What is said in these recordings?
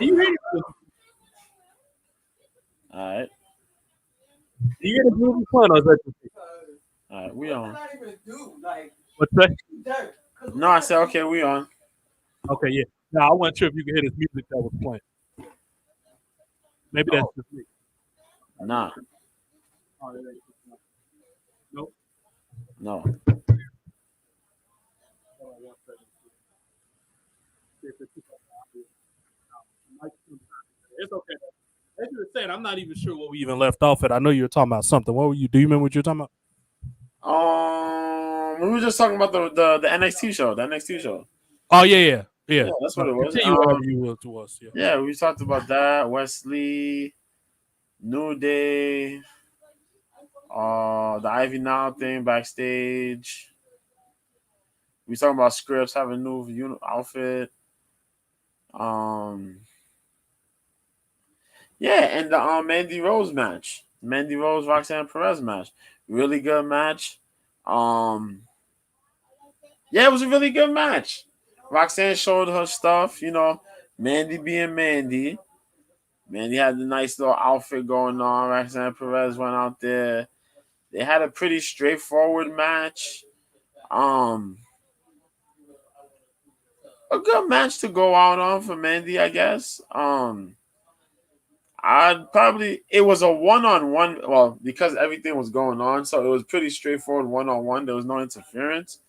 You hear it? All right. You hear the music playing or is that just me? All right. We on. What's that? No, I said okay. We on. Okay, yeah. No, I wasn't sure if you could hear this music that was playing. Maybe that's Oh, just me. nah. Oh, that ain't just me. Nope. No. Hold on one second. See if it's just like it's okay. As you were saying, I'm not even sure what we even left off at. I know you were talking about something. What were you? Do you remember what you were talking about? We were just talking about the NXT show. The NXT show. Oh yeah, yeah. Yeah, that's what it was. Continue whatever you will to us. Yeah. Yeah, we talked about that. Wesley, New Day, the Ivy Now thing backstage. We talking about Scripps having a new outfit. Um, yeah, and the Mandy Rose match, Mandy Rose Roxanne Perez match, really good match. Um, yeah, it was a really good match. Roxanne showed her stuff, Mandy being Mandy. Mandy had the nice little outfit going on. Roxanne Perez went out there. They had a pretty straightforward match. Um, a good match to go out on for Mandy, I guess. It was a one-on-one. Well, because everything was going on, so it was pretty straightforward one-on-one. There was no interference,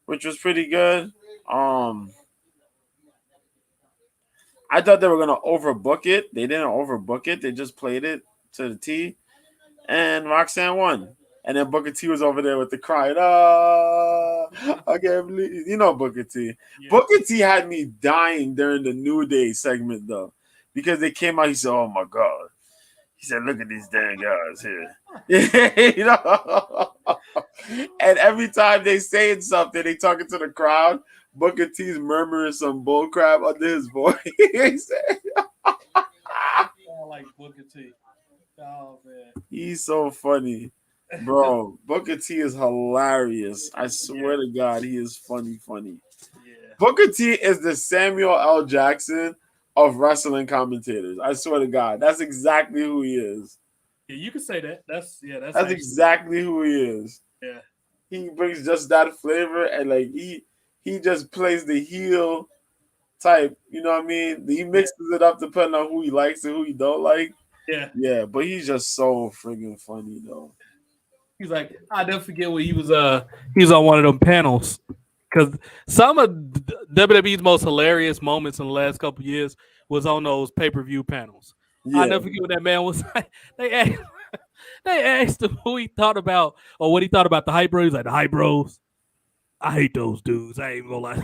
which was pretty good. Um, I thought they were gonna overbook it. They didn't overbook it. They just played it to the T, and Roxanne won. And then Booker T was over there with the crying. I can't believe Booker T. Yeah. Booker T had me dying during the New Day segment though, because they came out. He said, "Oh my god." He said, "Look at these damn guys here." And every time they saying something, they talking to the crowd. Booker T's murmuring some bullcrap under his voice. He said, I like Booker T. Oh man, he's so funny, bro. Booker T is hilarious. I swear to God, he is funny. Yeah. Booker T is the Samuel L. Jackson of wrestling commentators. I swear to God, that's exactly who he is. Yeah, you can say that. That's exactly who he is. Yeah, he brings just that flavor, and like he just plays the heel type. You know what I mean? He mixes it up depending on who he likes and who he don't like. Yeah, but he's just so friggin' funny though. He's like, I never forget when he was on one of them panels. Because some of WWE's most hilarious moments in the last couple of years was on those pay-per-view panels. Yeah. I never forget what that man was like. They asked him who he thought about or what he thought about the hype bros. He's like, the hype bros? I hate those dudes. I ain't gonna lie.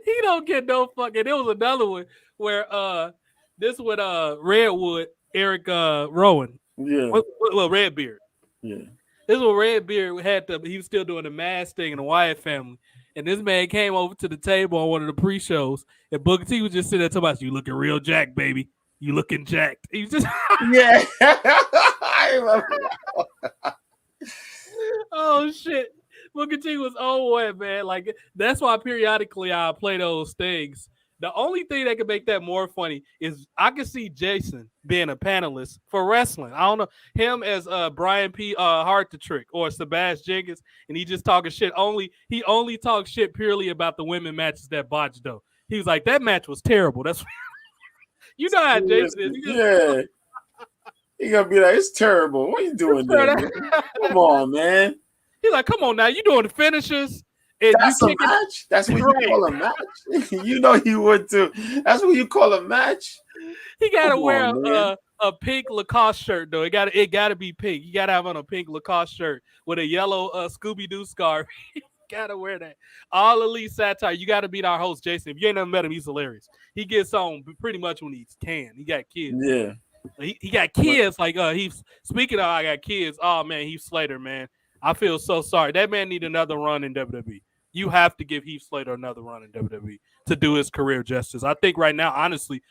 He don't get no fucking. There was another one where this with Redwood, Eric Rowan. Yeah. Well, Redbeard. Yeah. This was Redbeard he was still doing the Mass thing in the Wyatt family. And this man came over to the table on one of the pre-shows, and Booker T was just sitting there talking about, you looking real jacked, baby. You looking jacked. He was just yeah. I remember that. Oh shit. Booker T was on, man. Like, that's why periodically I play those things. The only thing that could make that more funny is I could see Jason being a panelist for wrestling. I don't know him as Brian P. Hard to Trick or Sebastian Jenkins, and he just talking shit. He only talks shit purely about the women matches that botched though. He was like, that match was terrible. That's you know how Jason is. Yeah. He gonna be like, it's terrible. What are you doing there? Come on, man. He's like, come on now, you doing the finishers. And that's a match. That's what you call a match. You know you would too. That's what you call a match. He gotta wear a pink Lacoste shirt though. It gotta be pink. You gotta have on a pink Lacoste shirt with a yellow Scooby Doo scarf. Gotta wear that. All Elite Satire. You gotta beat our host Jason. If you ain't never met him, he's hilarious. He gets on pretty much when he can. He got kids. Yeah. He got kids. Like he's speaking of I got kids. Oh man, Heath Slater, man. I feel so sorry. That man need another run in WWE. You have to give Heath Slater another run in WWE to do his career justice. I think right now, honestly,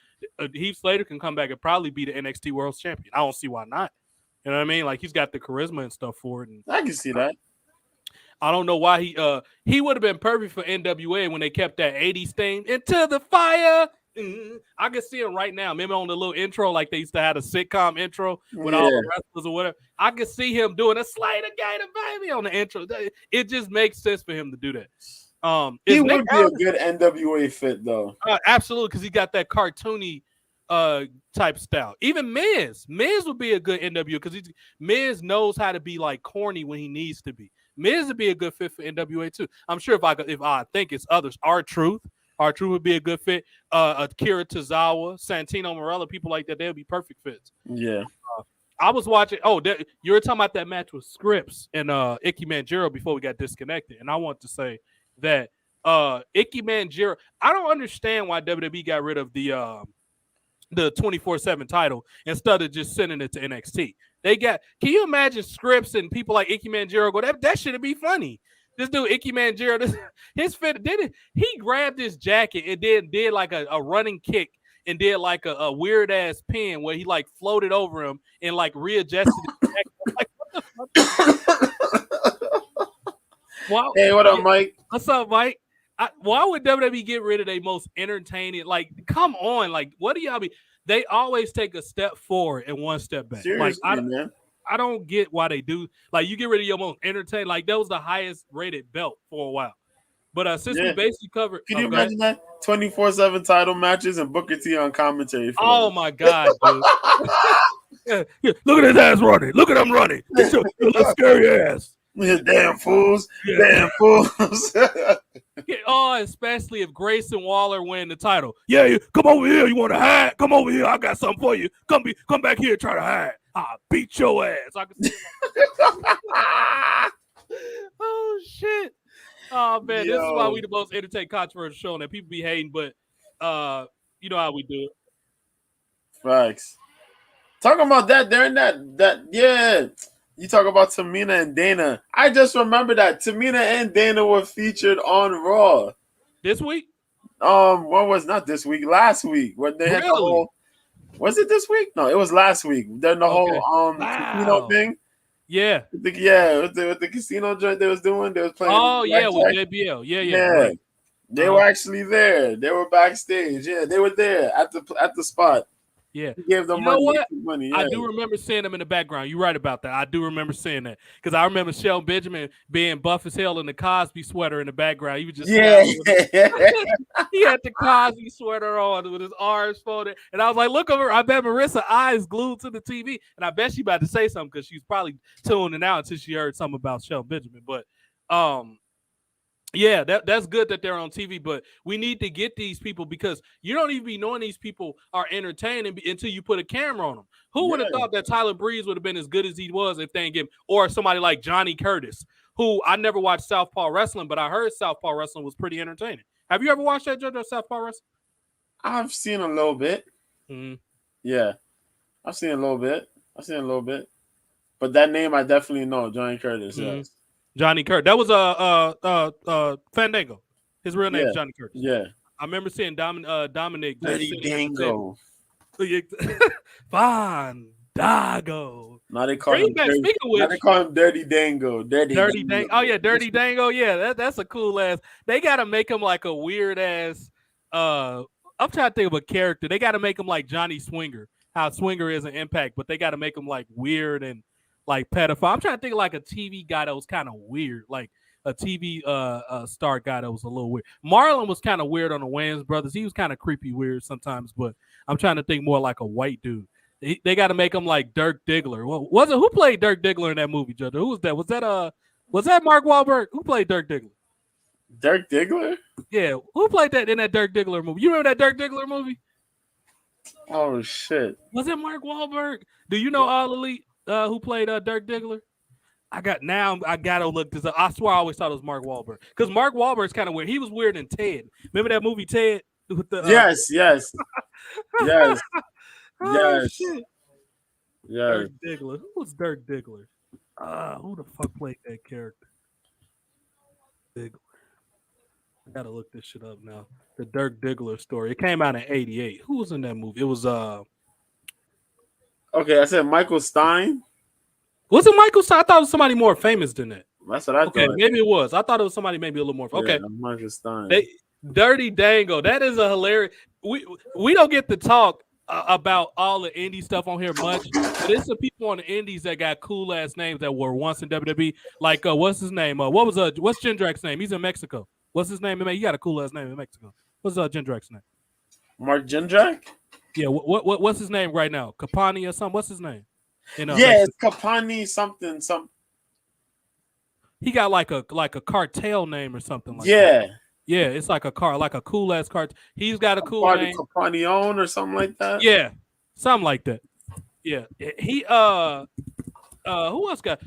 Heath Slater can come back and probably be the NXT World Champion. I don't see why not. You know what I mean? Like, he's got the charisma and stuff for it. And I can see that. I don't know why he would have been perfect for NWA when they kept that 80s theme into the fire. I can see him right now. Maybe on the little intro, like they used to have a sitcom intro with all Yeah, the wrestlers or whatever. I can see him doing a Slater Gator baby on the intro. It just makes sense for him to do that. he Is Nick would be a good NWA fit though. absolutely, because he got that cartoony type style. Even Miz would be a good NWA because Miz knows how to be like corny when he needs to be. Miz would be a good fit for NWA too. I'm sure if I think it's others, R-Truth would be a good fit. Akira Tozawa, Santino Marella, people like that, they would be perfect fits. Yeah, I was watching. You were talking about that match with Scripps and Icky Manjiro before we got disconnected, and I want to say that Icky Manjiro. I don't understand why WWE got rid of the 24/7 title instead of just sending it to NXT. Can you imagine Scripps and people like Icky Manjiro go, that shouldn't be funny. This dude, Icky Manjiro, his fit he grabbed his jacket and then did like a running kick and did like a weird ass pin where he like floated over him and like readjusted his jacket. Like, what the fuck? Wow. hey, what up, Mike? What's up, Mike? Why would WWE get rid of their most entertaining? Like, come on, like, what do y'all be? They always take a step forward and one step back. Seriously, Like, man. I don't get why they do. Like, you get rid of your most entertaining. Like, that was the highest rated belt for a while. But since we basically covered, can you imagine that 24/7 title matches and Booker T on commentary? Oh my god, dude! Yeah, look at his ass running. Look at him running. It's your little scary ass. Damn fools! Damn fools! Especially if Grayson Waller win the title. Yeah, come over here. You want to hide? Come over here. I got something for you. Come back here. Try to hide. I'll beat your ass. I can see oh shit! Oh man, this is why we the most entertaining controversial show, and that people be hating, but you know how we do it. Facts. Talking about that during that. You talk about Tamina and Dana. I just remember that Tamina and Dana were featured on Raw this week. What was not this week? Last week when they had the whole. Was it this week? No, it was last week. Then the whole casino thing. Yeah, with the casino joint they was doing. They was playing. Oh yeah, with JBL. Yeah. Right. They were actually there. They were backstage. Yeah, they were there at the spot. Yeah, he gave them money. Yeah. I do remember seeing them in the background. You're right about that. I do remember seeing that because I remember Shelton Benjamin being buff as hell in the Cosby sweater in the background. He was just he had the Cosby sweater on with his arms folded, and I was like, "Look over!" I bet Marissa's eyes glued to the TV, and I bet she about to say something because she's probably tuning out until she heard something about Shelton Benjamin. But yeah, that's good that they're on TV, but we need to get these people because you don't even be knowing these people are entertaining until you put a camera on them. Who would have thought that Tyler Breeze would have been as good as he was if they didn't give him, or somebody like Johnny Curtis, who I never watched Southpaw Wrestling, but I heard Southpaw Wrestling was pretty entertaining. Have you ever watched that, JoJo, Southpaw Wrestling? I've seen a little bit. Mm-hmm. Yeah, I've seen a little bit. But that name I definitely know, Johnny Curtis. Mm-hmm. Yes. Johnny Curtis. That was Fandango. His real name is Johnny Curtis. Yeah. I remember seeing Dominic. Dirty Dango. Fandango. Now they call him Dirty Dango. Dirty Dango. Oh yeah, Dirty Dango. Yeah, that's a cool ass. They gotta make him like a weird ass. I'm trying to think of a character. They gotta make him like Johnny Swinger. How Swinger is an Impact, but they gotta make him like weird and like pedophile. I'm trying to think of like a TV guy that was kind of weird, like a TV star guy that was a little weird. Marlon was kind of weird on the Wayans Brothers. He was kind of creepy weird sometimes, but I'm trying to think more like a white dude. They got to make him like Dirk Diggler. Well, who played Dirk Diggler in that movie, Jojo? Who was that? Was that Mark Wahlberg? Who played Dirk Diggler? Dirk Diggler? Yeah, who played that in that Dirk Diggler movie? You remember that Dirk Diggler movie? Oh shit! Was it Mark Wahlberg? Do you know All Elite? Who played Dirk Diggler? I gotta look this up. I swear I always thought it was Mark Wahlberg because Mark Wahlberg's kind of weird. He was weird in Ted. Remember that movie Ted? With the, yes. Yes. Oh, Shit. Yes. Dirk Diggler. Who was Dirk Diggler? Who the fuck played that character? Diggler. I gotta look this shit up now. The Dirk Diggler story. It came out in '88. Who was in that movie? It was Okay, I said Michael Stein. Was it Michael Stein? I thought it was somebody more famous than that. That's what I Okay, thought. maybe it was. I thought it was somebody maybe a little more. Okay, Yeah, Marcus Stein. they Dirty Dango. That is a hilarious. We don't get to talk about all the indie stuff on here much, but it's the people on the indies that got cool ass names that were once in WWE. Like what's his name? What's Jindrak's name? He's in Mexico. What's his name? He got a cool ass name in Mexico. What's Jindrak's name? Mark Jindrak? Yeah, what's his name right now? Capani or something? What's his name? In Yeah, Mexico. it's Capani something. He got like a cartel name or something like that. Yeah. Yeah, it's like a cool ass car. He's got a cool name. Capanione or something like that. Yeah, something like that. Yeah, he who else got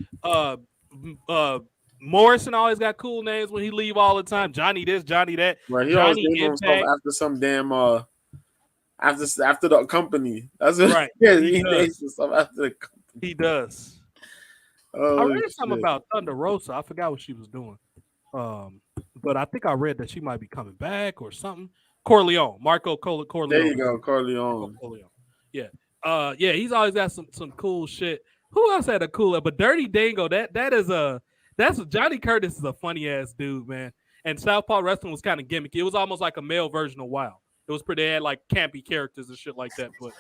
Morrison always got cool names when he leave all the time. Johnny this, Johnny that. Right, he Johnny always named himself after some damn after the company. That's what, right. Yeah, he names himself after the company. He does. I read something about Thunder Rosa. I forgot what she was doing. But I think I read that she might be coming back or something. Corleone, Marco Corleone. There you go, Corleone. Yeah. Yeah, he's always got some cool shit. Who else had a cooler? But Dirty Dango, that's Johnny Curtis is a funny ass dude, man. And Southpaw Wrestling was kind of gimmicky. It was almost like a male version of Wild. It was pretty. They had like campy characters and shit like that. But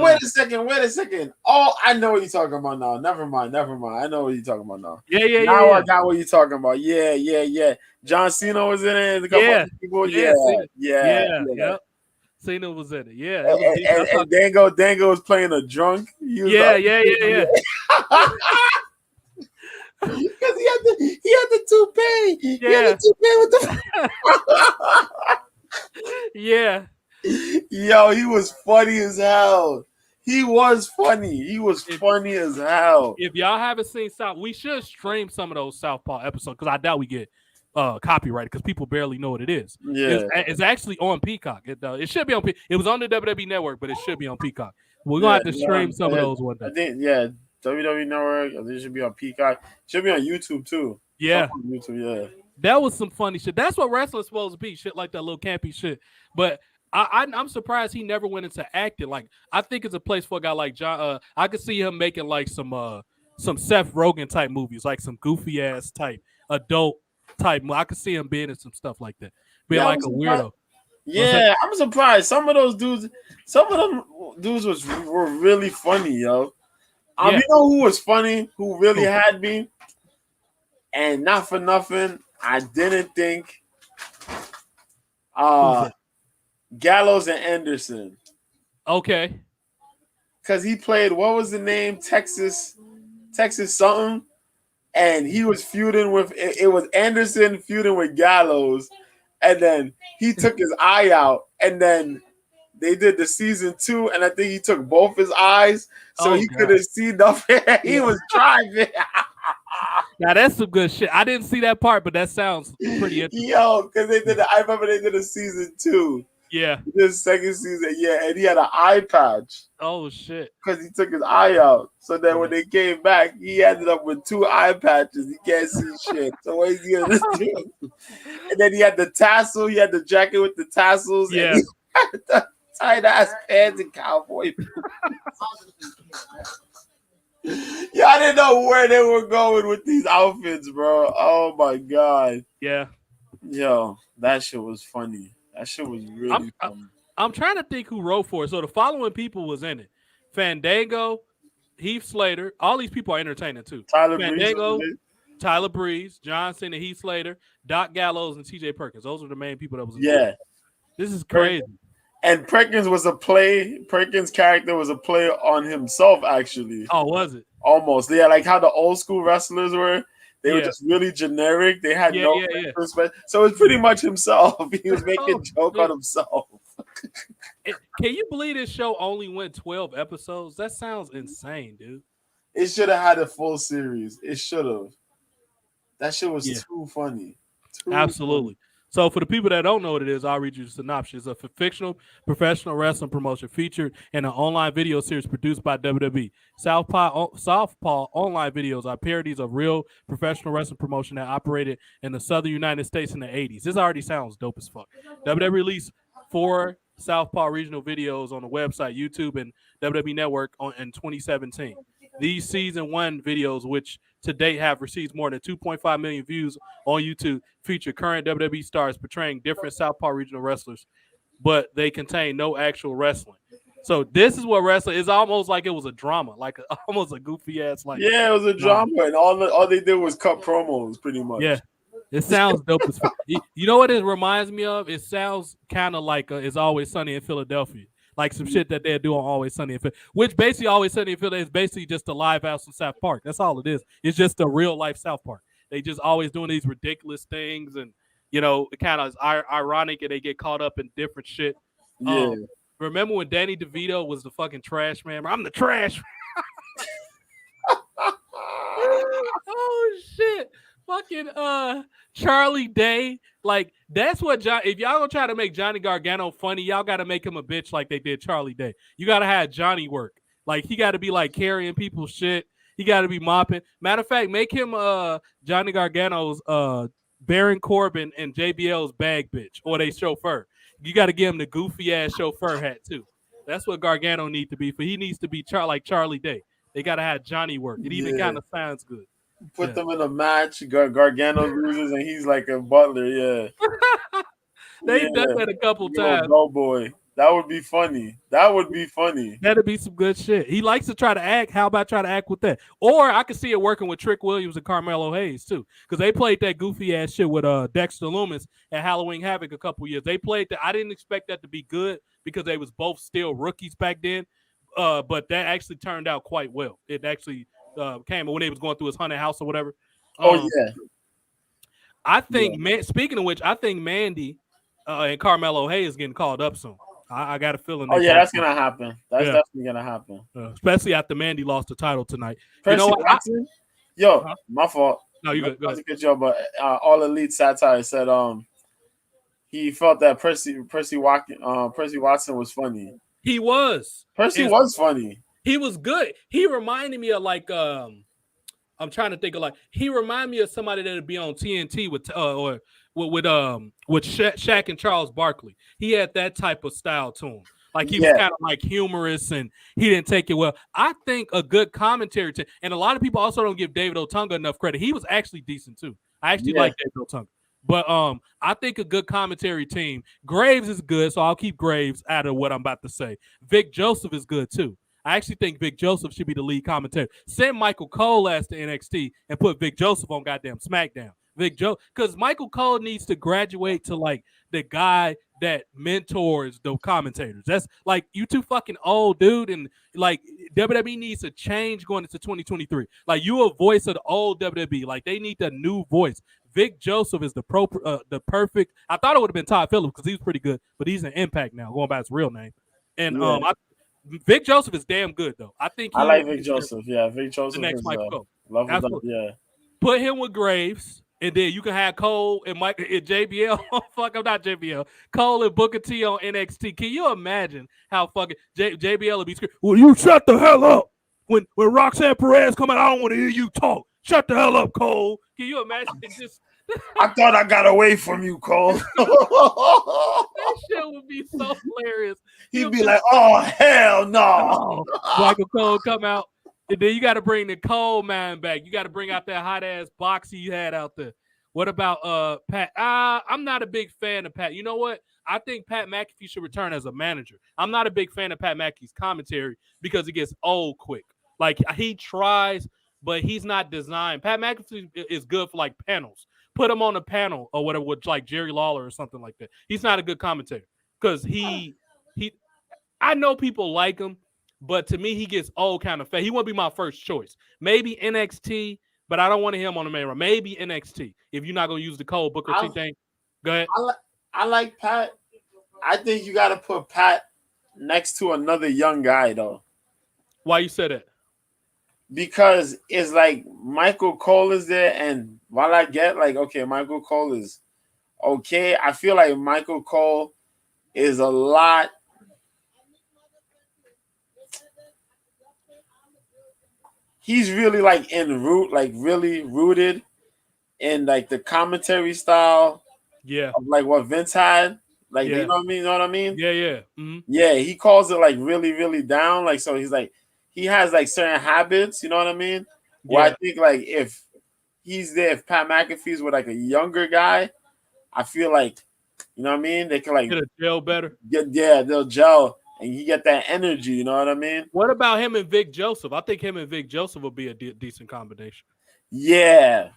wait a second. Oh, I know what you're talking about now. Never mind. I know what you're talking about now. Yeah. Now I got what you're talking about. Yeah. John Cena was in it. A couple of people. Yeah. Cena was in it. Yeah. And Dango was playing a drunk. Yeah. Because he had the toupee. Yeah. He had the toupee with the Yeah. Yo, he was funny as hell. He was funny as hell. If y'all haven't seen South, we should stream some of those Southpaw episodes because I doubt we get copyrighted because people barely know what it is. Yeah, it's actually on Peacock. It should be on. It was on the WWE Network, but it should be on Peacock. We're gonna have to stream some of those one day. I think WWE Network. I think it should be on Peacock. It should be on YouTube too. Yeah, on YouTube. Yeah. That was some funny shit. That's what wrestling's supposed to be. Shit like that little campy shit. But I'm surprised he never went into acting. Like I think it's a place for a guy like John. I could see him making like some Seth Rogen type movies, like some goofy ass type adult type. I could see him being in some stuff like that, being like a weirdo. Yeah, I'm surprised. Some of them dudes were really funny, yo. You know who was funny? Who really had me? And not for nothing, I didn't think Gallows and Anderson. Okay. Because he played, what was the name? Texas something. And he was feuding with, it was Anderson feuding with Gallows. And then he took his eye out. And then they did the season 2. And I think he took both his eyes. So he couldn't see nothing. He was driving. Now that's some good shit. I didn't see that part, but that sounds pretty interesting. Yo, because I remember they did a season 2. Yeah. This second season, yeah, and he had an eye patch. Oh shit. Because he took his eye out. So then when they came back, he ended up with 2 eye patches. He can't see shit. So what is he gonna do? And then he had the tassel, he had the jacket with the tassels, yeah. And he had the tight ass pants and cowboy boots. Yeah, I didn't know where they were going with these outfits, bro. Oh my god. Yeah. Yo, that shit was funny. That shit was really funny. I'm trying to think who wrote for it. So the following people was in it: Fandango, Heath Slater. All these people are entertaining too. Fandango, Tyler Breeze, John Cena, Heath Slater, Doc Gallows, and T.J. Perkins. Those are the main people that was in it. This is crazy. And Perkins was a play. Perkins' character was a play on himself, actually. Oh, was it? Almost. Yeah, like how the old school wrestlers were. They were just really generic. They had no respect. So it's pretty much himself. He was making a joke on himself. Can you believe this show only went 12 episodes? That sounds insane, dude. It should have had a full series. It should have. That shit was too funny. Absolutely. So for the people that don't know what it is, I'll read you the synopsis. It's a fictional professional wrestling promotion featured in an online video series produced by WWE. Southpaw online videos are parodies of real professional wrestling promotion that operated in the southern United States in the 80s. This already sounds dope as fuck. WWE released 4 Southpaw regional videos on the website, YouTube, and WWE Network in 2017. These season 1 videos, which to date have received more than 2.5 million views on YouTube, feature current WWE stars portraying different Southpaw regional wrestlers, but they contain no actual wrestling. So this is what wrestling is, almost like it was a drama, like almost a goofy ass like. Yeah, it was a Drama. drama, and all they did was cut promos, pretty much. Yeah, it sounds dope as fuck. You know what it reminds me of? It sounds kind of like It's Always Sunny in Philadelphia. Like some shit that they're doing Always Sunny in Philadelphia. Which basically Always Sunny in Philadelphia is basically just a live house in South Park. That's all it is. It's just a real life South Park. They just always doing these ridiculous things, and it kind of is ironic, and they get caught up in different shit. Yeah. Remember when Danny DeVito was the fucking trash man? I'm the trash. Oh shit. Fucking Charlie Day. Like, that's what if y'all gonna try to make Johnny Gargano funny, y'all gotta make him a bitch like they did Charlie Day. You gotta have Johnny work. Like, he gotta be like carrying people's shit. He gotta be mopping. Matter of fact, make him Johnny Gargano's Baron Corbin and JBL's bag bitch, or they chauffeur. You gotta give him the goofy ass chauffeur hat too. That's what Gargano needs to be. For he needs to be like Charlie Day. They gotta have Johnny work. It even kind of sounds good. Put them in a match. Gargano loses, and he's like a butler. Yeah, they've done that a couple times. Oh boy, that would be funny. That'd be some good shit. He likes to try to act. How about try to act with that? Or I could see it working with Trick Williams and Carmelo Hayes too, because they played that goofy ass shit with Dexter Lumis at Halloween Havoc a couple years. They played that. I didn't expect that to be good because they was both still rookies back then. But that actually turned out quite well. It actually came when he was going through his haunted house or whatever. Yeah. I think, speaking of which, I think Mandy and Carmelo Hayes getting called up soon. I got a feeling. That's gonna happen. That's definitely gonna happen. Especially after Mandy lost the title tonight. Percy Watson? My fault. No, you good. Go ahead. But All Elite Satire said he felt that Percy Watson was funny. He was. Percy was funny. He was good. He reminded me of like I'm trying to think of he reminded me of somebody that would be on TNT with Shaq and Charles Barkley. He had that type of style to him. Like he was kind of like humorous, and he didn't take it well. I think a good commentary team, and a lot of people also don't give David Otunga enough credit. He was actually decent too. I actually like David Otunga. But I think a good commentary team. Graves is good, so I'll keep Graves out of what I'm about to say. Vic Joseph is good too. I actually think Vic Joseph should be the lead commentator. Send Michael Cole as to NXT and put Vic Joseph on goddamn SmackDown. Because Michael Cole needs to graduate to like the guy that mentors the commentators. That's like, you too fucking old, dude, and like WWE needs to change going into 2023. Like, you a voice of the old WWE. Like, they need the new voice. Vic Joseph is the perfect. I thought it would have been Todd Phillips because he was pretty good, but he's an Impact now, going by his real name. And Vic Joseph is damn good though. I think I like Vic Joseph. Yeah, Vic Joseph. The next Michael Cole. Yeah. Put him with Graves, and then you can have Cole and Mike and JBL. Fuck, I'm not JBL. Cole and Booker T on NXT. Can you imagine how fucking JBL would be screaming? Well, you shut the hell up when Roxanne Perez come out. I don't want to hear you talk. Shut the hell up, Cole. Can you imagine just? I thought I got away from you, Cole. That shit would be so hilarious. He'd be like, "Oh hell no!" Michael Cole come out, and then you got to bring the Cole man back. You got to bring out that hot ass box he had out there. What about Pat? I'm not a big fan of Pat. You know what? I think Pat McAfee should return as a manager. I'm not a big fan of Pat McAfee's commentary because it gets old quick. Like, he tries, but he's not designed. Pat McAfee is good for like panels. Put him on a panel or whatever with like Jerry Lawler or something like that. He's not a good commentator because I know people like him, but to me, he gets old kind of fast. He won't be my first choice. Maybe NXT, but I don't want to hear him on the main round. Maybe NXT if you're not going to use the Cole Booker T thing. Go ahead. I like Pat. I think you got to put Pat next to another young guy though. Why you said that? Because it's like Michael Cole is there, and while I get like, okay, Michael Cole is okay, I feel like Michael Cole is a lot. He's really like really rooted in like the commentary style. Yeah. Of like what Vince had. Like, you know what I mean? Yeah. Mm-hmm. Yeah, he calls it like really, really down. Like, so he's like, he has like certain habits. You know what I mean? Where I Yeah, think like if he's there, if Pat McAfee's with like a younger guy, I feel like you know what I mean. They can like get a gel better. they'll gel and you get that energy. You know what I mean? What about him and Vic Joseph? I think him and Vic Joseph will be a decent combination. Yeah,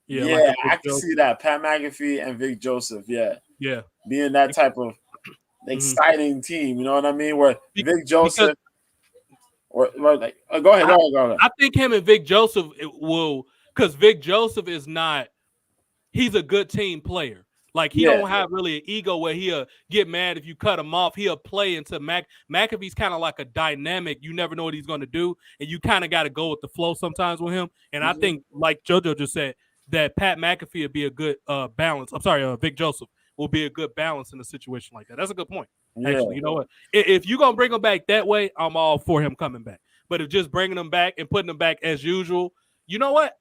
Yeah, like a yeah, Vic I can see Joseph. that. Pat McAfee and Vic Joseph. Yeah, Yeah, being that type of mm-hmm. exciting team. You know what I mean? Where Vic Because Joseph or like go ahead, I, go ahead, go ahead. I think him and Vic Joseph will, because Vic Joseph is not. He's a good team player. Like he Yeah. don't have really an ego where he'll get mad if you cut him off. He'll play into McAfee's kind of like a dynamic. You never know what he's going to do, and you kind of got to go with the flow sometimes with him. And I Mhm. think, like JoJo just said, that Pat McAfee would be a good balance. I'm sorry, Vic Joseph will be a good balance in a situation like that. That's a good point. Actually, Yeah. you know what? If you're gonna bring him back that way, I'm all for him coming back. But if just bringing him back and putting him back as usual, you know what?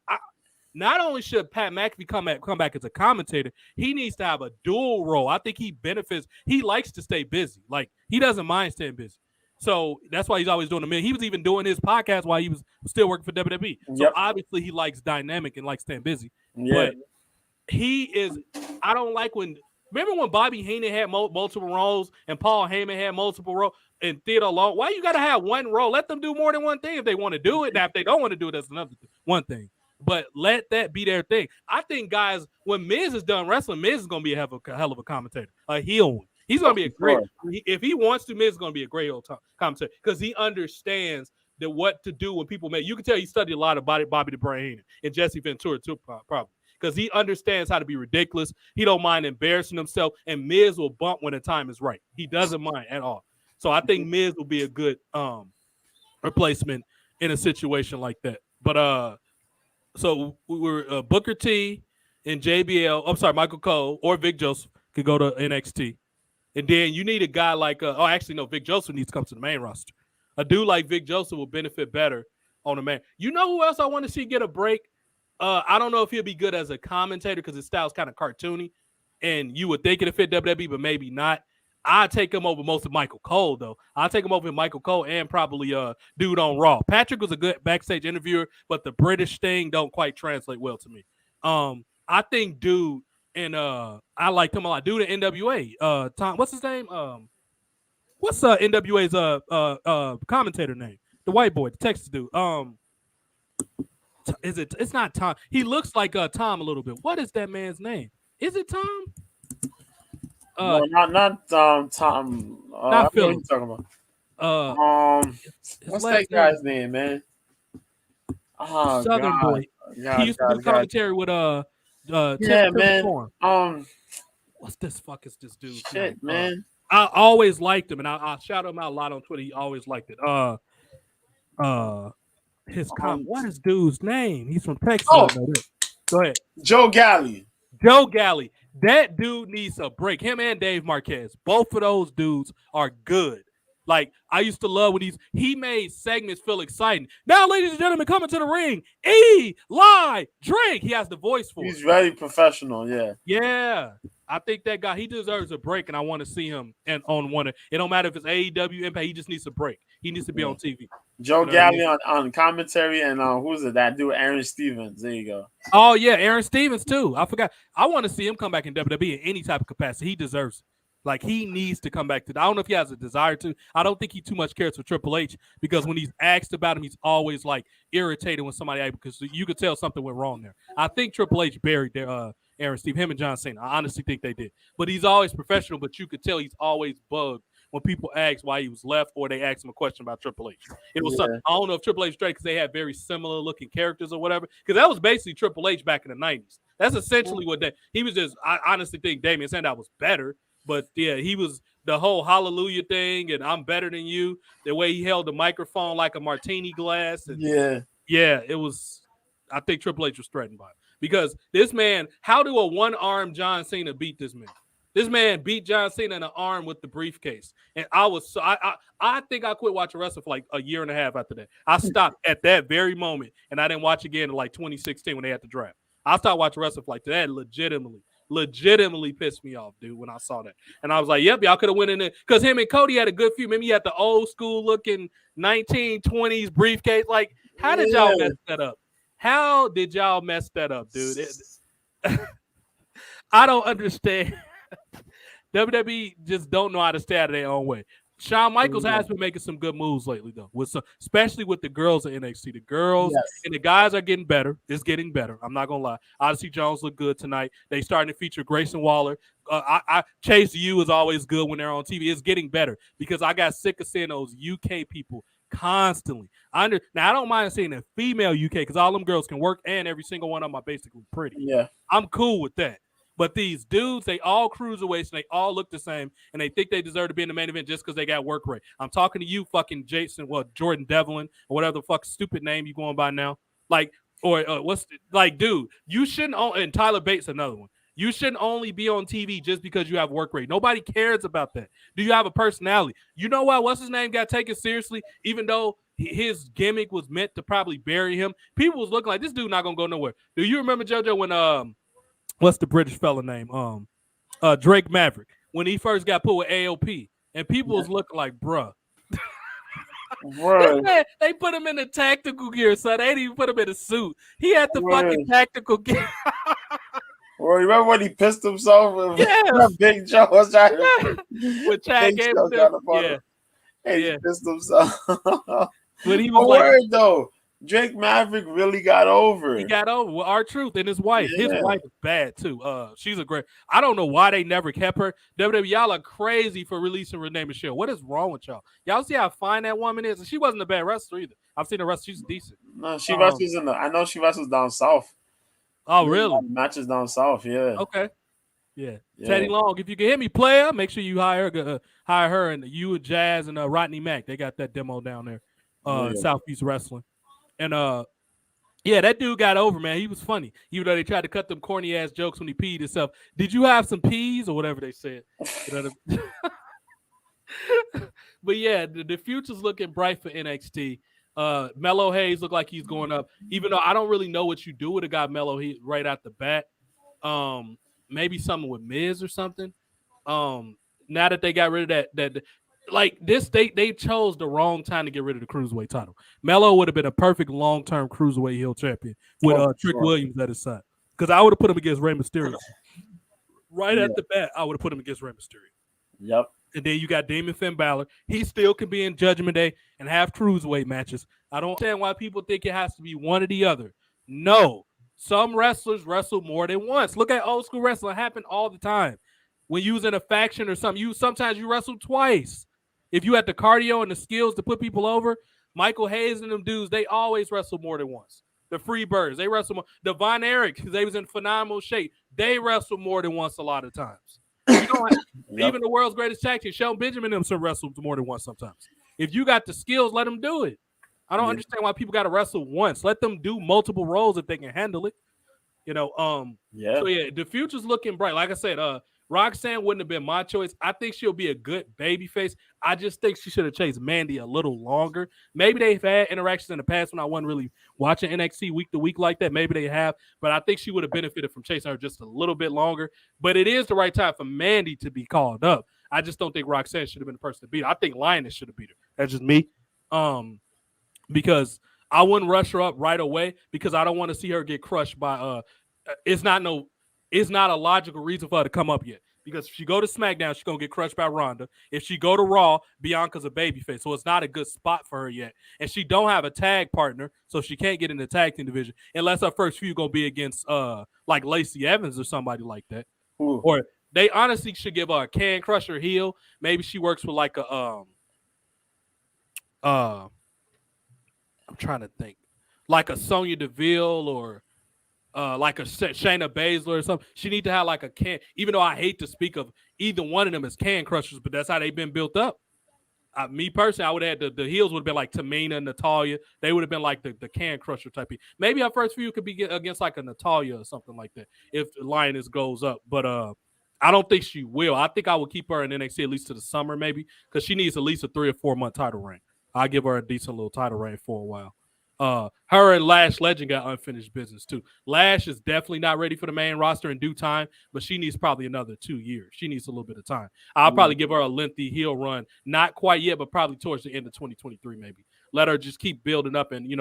Not only should Pat McAfee come back as a commentator, he needs to have a dual role. I think he benefits. He likes to stay busy. Like he doesn't mind staying busy. So that's why he's always doing the minute. He was even doing his podcast while he was still working for WWE. So Yep. obviously he likes dynamic and likes staying busy. Yeah. But he is. I don't like when. Remember when Bobby Heenan had multiple roles and Paul Heyman had multiple roles and Theodore Long? Why you got to have one role? Let them do more than one thing if they want to do it. Now, if they don't want to do it, that's another one thing. But let that be their thing. I think, guys, when Miz is done wrestling, Miz is going to be a hell of a commentator, a heel one. He's going to be a great. Sure. If he wants to, Miz is going to be a great commentator because he understands that what to do when people make. You can tell he studied a lot of Bobby the Brain Heenan and Jesse Ventura too, probably. Because he understands how to be ridiculous. He don't mind embarrassing himself, and Miz will bump when the time is right. He doesn't mind at all. So I think Miz will be a good replacement in a situation like that. But so we were Booker T and JBL. I'm sorry, Michael Cole or Vic Joseph could go to NXT, and then you need a guy like actually no, Vic Joseph needs to come to the main roster. A dude like Vic Joseph will benefit better on the main. You know who else I want to see get a break? I don't know if he'll be good as a commentator because his style's kind of cartoony, and you would think it'd fit WWE, but maybe not. I'd take him over most of Michael Cole, though. I'd take him over Michael Cole and probably dude on Raw. Patrick was a good backstage interviewer, but the British thing don't quite translate well to me. I think dude and I liked him a lot. Dude in NWA, Tom, what's his name? What's NWA's commentator name? The white boy, the Texas dude. Is it? It's not Tom. He looks like Tom a little bit. What is that man's name? Is it Tom? No, not Tom. I Not know what you're Philip. talking about. His What's last that guy's name, man? Oh Southern God, boy. He used to do commentary with yeah, Tim man. Storm. What's this? Fuck is this dude's Shit, name? man. I always liked him, and I shout him out a lot on Twitter. He always liked it. What is dude's name? He's from Texas. Oh, I know that. Go ahead. Joe Galley. Joe Galley. That dude needs a break. Him and Dave Marquez. Both of those dudes are good. Like, I used to love when he made segments feel exciting. Now, ladies and gentlemen, coming to the ring, Eli Drake. He has the voice for it. He's very professional, yeah. Yeah. I think that guy, he deserves a break, and I want to see him on one. It don't matter if it's AEW, Impact, he just needs a break. He needs to be on TV. Joe You know Galley what I mean? on commentary, and who's it? That dude, Aaron Stevens. There you go. Oh, yeah, Aaron Stevens, too. I forgot. I want to see him come back in WWE in any type of capacity. He deserves it. Like, he needs to come back to. I don't know if he has a desire to. I don't think he too much cares for Triple H because when he's asked about him, he's always like irritated when somebody because you could tell something went wrong there. I think Triple H buried their Aaron Steve, him and John Cena. I honestly think they did. But he's always professional, but you could tell he's always bugged when people ask why he was left or they ask him a question about Triple H. It was something. I don't know if Triple H straight because they had very similar looking characters or whatever. Because that was basically Triple H back in the 90s. That's essentially what he was just. I honestly think Damian Sandow was better. But yeah, he was the whole hallelujah thing and I'm better than you. The way he held the microphone like a martini glass. And yeah, it was. I think Triple H was threatened by it. Because this man, how do a one-armed John Cena beat this man? This man beat John Cena in the arm with the briefcase. And I think I quit watching wrestling for like a year and a half after that. I stopped at that very moment, and I didn't watch again in like 2016 when they had the draft. I stopped watching wrestling for like that legitimately legitimately pissed me off, dude, when I saw that. And I was like, yep, y'all could have went in there. Because him and Cody had a good feud. Maybe he had the old school looking 1920s briefcase. Like, how did y'all Yeah. mess that up? How did y'all mess that up, dude? I don't understand. WWE just don't know how to stay out of their own way. Shawn Michaels Yeah. has been making some good moves lately, though, with some, especially with the girls in NXT. The girls Yes. and the guys are getting better. It's getting better. I'm not gonna lie. Odyssey Jones looked good tonight. They starting to feature Grayson Waller. Chase U is always good when they're on TV. It's getting better because I got sick of seeing those UK people constantly. Now I don't mind seeing a female UK because all them girls can work and every single one of them are basically pretty. Yeah. I'm cool with that. But these dudes, they all cruiserweights and they all look the same and they think they deserve to be in the main event just because they got work rate. I'm talking to you, fucking Jordan Devlin or whatever the fuck stupid name you going by now. Like, or dude, you shouldn't, and Tyler Bates, another one. You shouldn't only be on TV just because you have work rate. Nobody cares about that. Do you have a personality? You know why? What's his name got taken seriously, even though his gimmick was meant to probably bury him? People was looking like this dude not gonna go nowhere. Do you remember JoJo when what's the British fella name? Drake Maverick when he first got put with AOP, and people was looking like, bruh. They put him in the tactical gear, son. They didn't even put him in a suit. He had the fucking tactical gear. Well, remember when he pissed himself with Big Joe was trying to with Chad Gable? Yeah. And he pissed himself. When he was like, though, Drake Maverick really got over. He got over with R-Truth and his wife. Yeah. His wife is bad too. She's a great. I don't know why they never kept her. WWE, y'all are crazy for releasing Renee Michelle. What is wrong with y'all? Y'all see how fine that woman is? And she wasn't a bad wrestler either. I've seen her wrestle. She's decent. No, she wrestles I know she wrestles down south. Oh, really? Matches down south, yeah. Okay. Yeah. Teddy Long, if you can hear me, player, make sure you hire her and you and Jazz and Rodney Mack. They got that demo down there, Southeast Wrestling. And yeah, that dude got over, man. He was funny, even though they tried to cut them corny ass jokes when he peed himself. Did you have some peas or whatever they said? But yeah, the future's looking bright for NXT. Mello Hayes look like he's going up, even though I don't really know what you do with a guy Mello right out the bat. Maybe something with Miz or something. Now that they got rid of that like this, they chose the wrong time to get rid of the cruiserweight title. Mello would have been a perfect long-term cruiserweight heel champion with Trick Williams at his side. Because I would have put him against Rey Mysterio. Right at the bat, I would have put him against Rey Mysterio. Yep. And then you got Damon Finn Balor. He still can be in Judgment Day and have cruiserweight matches. I don't understand why people think it has to be one or the other. No. Some wrestlers wrestle more than once. Look at old school wrestling. It happened all the time. When you was in a faction or something, sometimes you wrestle twice. If you had the cardio and the skills to put people over, Michael Hayes and them dudes, they always wrestle more than once. The Freebirds, they wrestle more. The Von Erich, because they was in phenomenal shape, they wrestle more than once a lot of times. Even the world's greatest tag team, Shelton Benjamin, them some wrestle more than once sometimes. If you got the skills, let them do it. I don't understand why people got to wrestle once. Let them do multiple roles if they can handle it. So the future's looking bright. Like I said, Roxanne wouldn't have been my choice. I think she'll be a good baby face. I just think she should have chased Mandy a little longer. Maybe they've had interactions in the past when I wasn't really watching NXT week to week like that. Maybe they have, but I think she would have benefited from chasing her just a little bit longer. But it is the right time for Mandy to be called up. I just don't think Roxanne should have been the person to beat her. I think Lioness should have beat her. That's just me. Because I wouldn't rush her up right away because I don't want to see her get crushed by it's not a logical reason for her to come up yet. Because if she go to SmackDown, she's going to get crushed by Ronda. If she go to Raw, Bianca's a babyface. So it's not a good spot for her yet. And she don't have a tag partner, so she can't get in the tag team division unless her first feud going to be against like Lacey Evans or somebody like that. Ooh. Or they honestly should give her a can crusher heel. Maybe she works with like a I'm trying to think. Like a Sonya Deville or like a Shayna Baszler or something. She need to have like a can, even though I hate to speak of either one of them as can crushers, but that's how they've been built up. Me personally, I would have had the heels would have been like Tamina, Natalya. They would have been like the can crusher type of. Maybe our first feud could be against like a Natalya or something like that if Lioness goes up. But I don't think she will. I think I would keep her in NXT at least to the summer maybe because she needs at least a 3 or 4 month title reign. I'll give her a decent little title reign for a while. Her and Lash Legend got unfinished business too. Lash is definitely not ready for the main roster in due time, but she needs probably another 2 years. She needs a little bit of time. I'll probably give her a lengthy heel run, not quite yet, but probably towards the end of 2023 maybe. Let her just keep building up and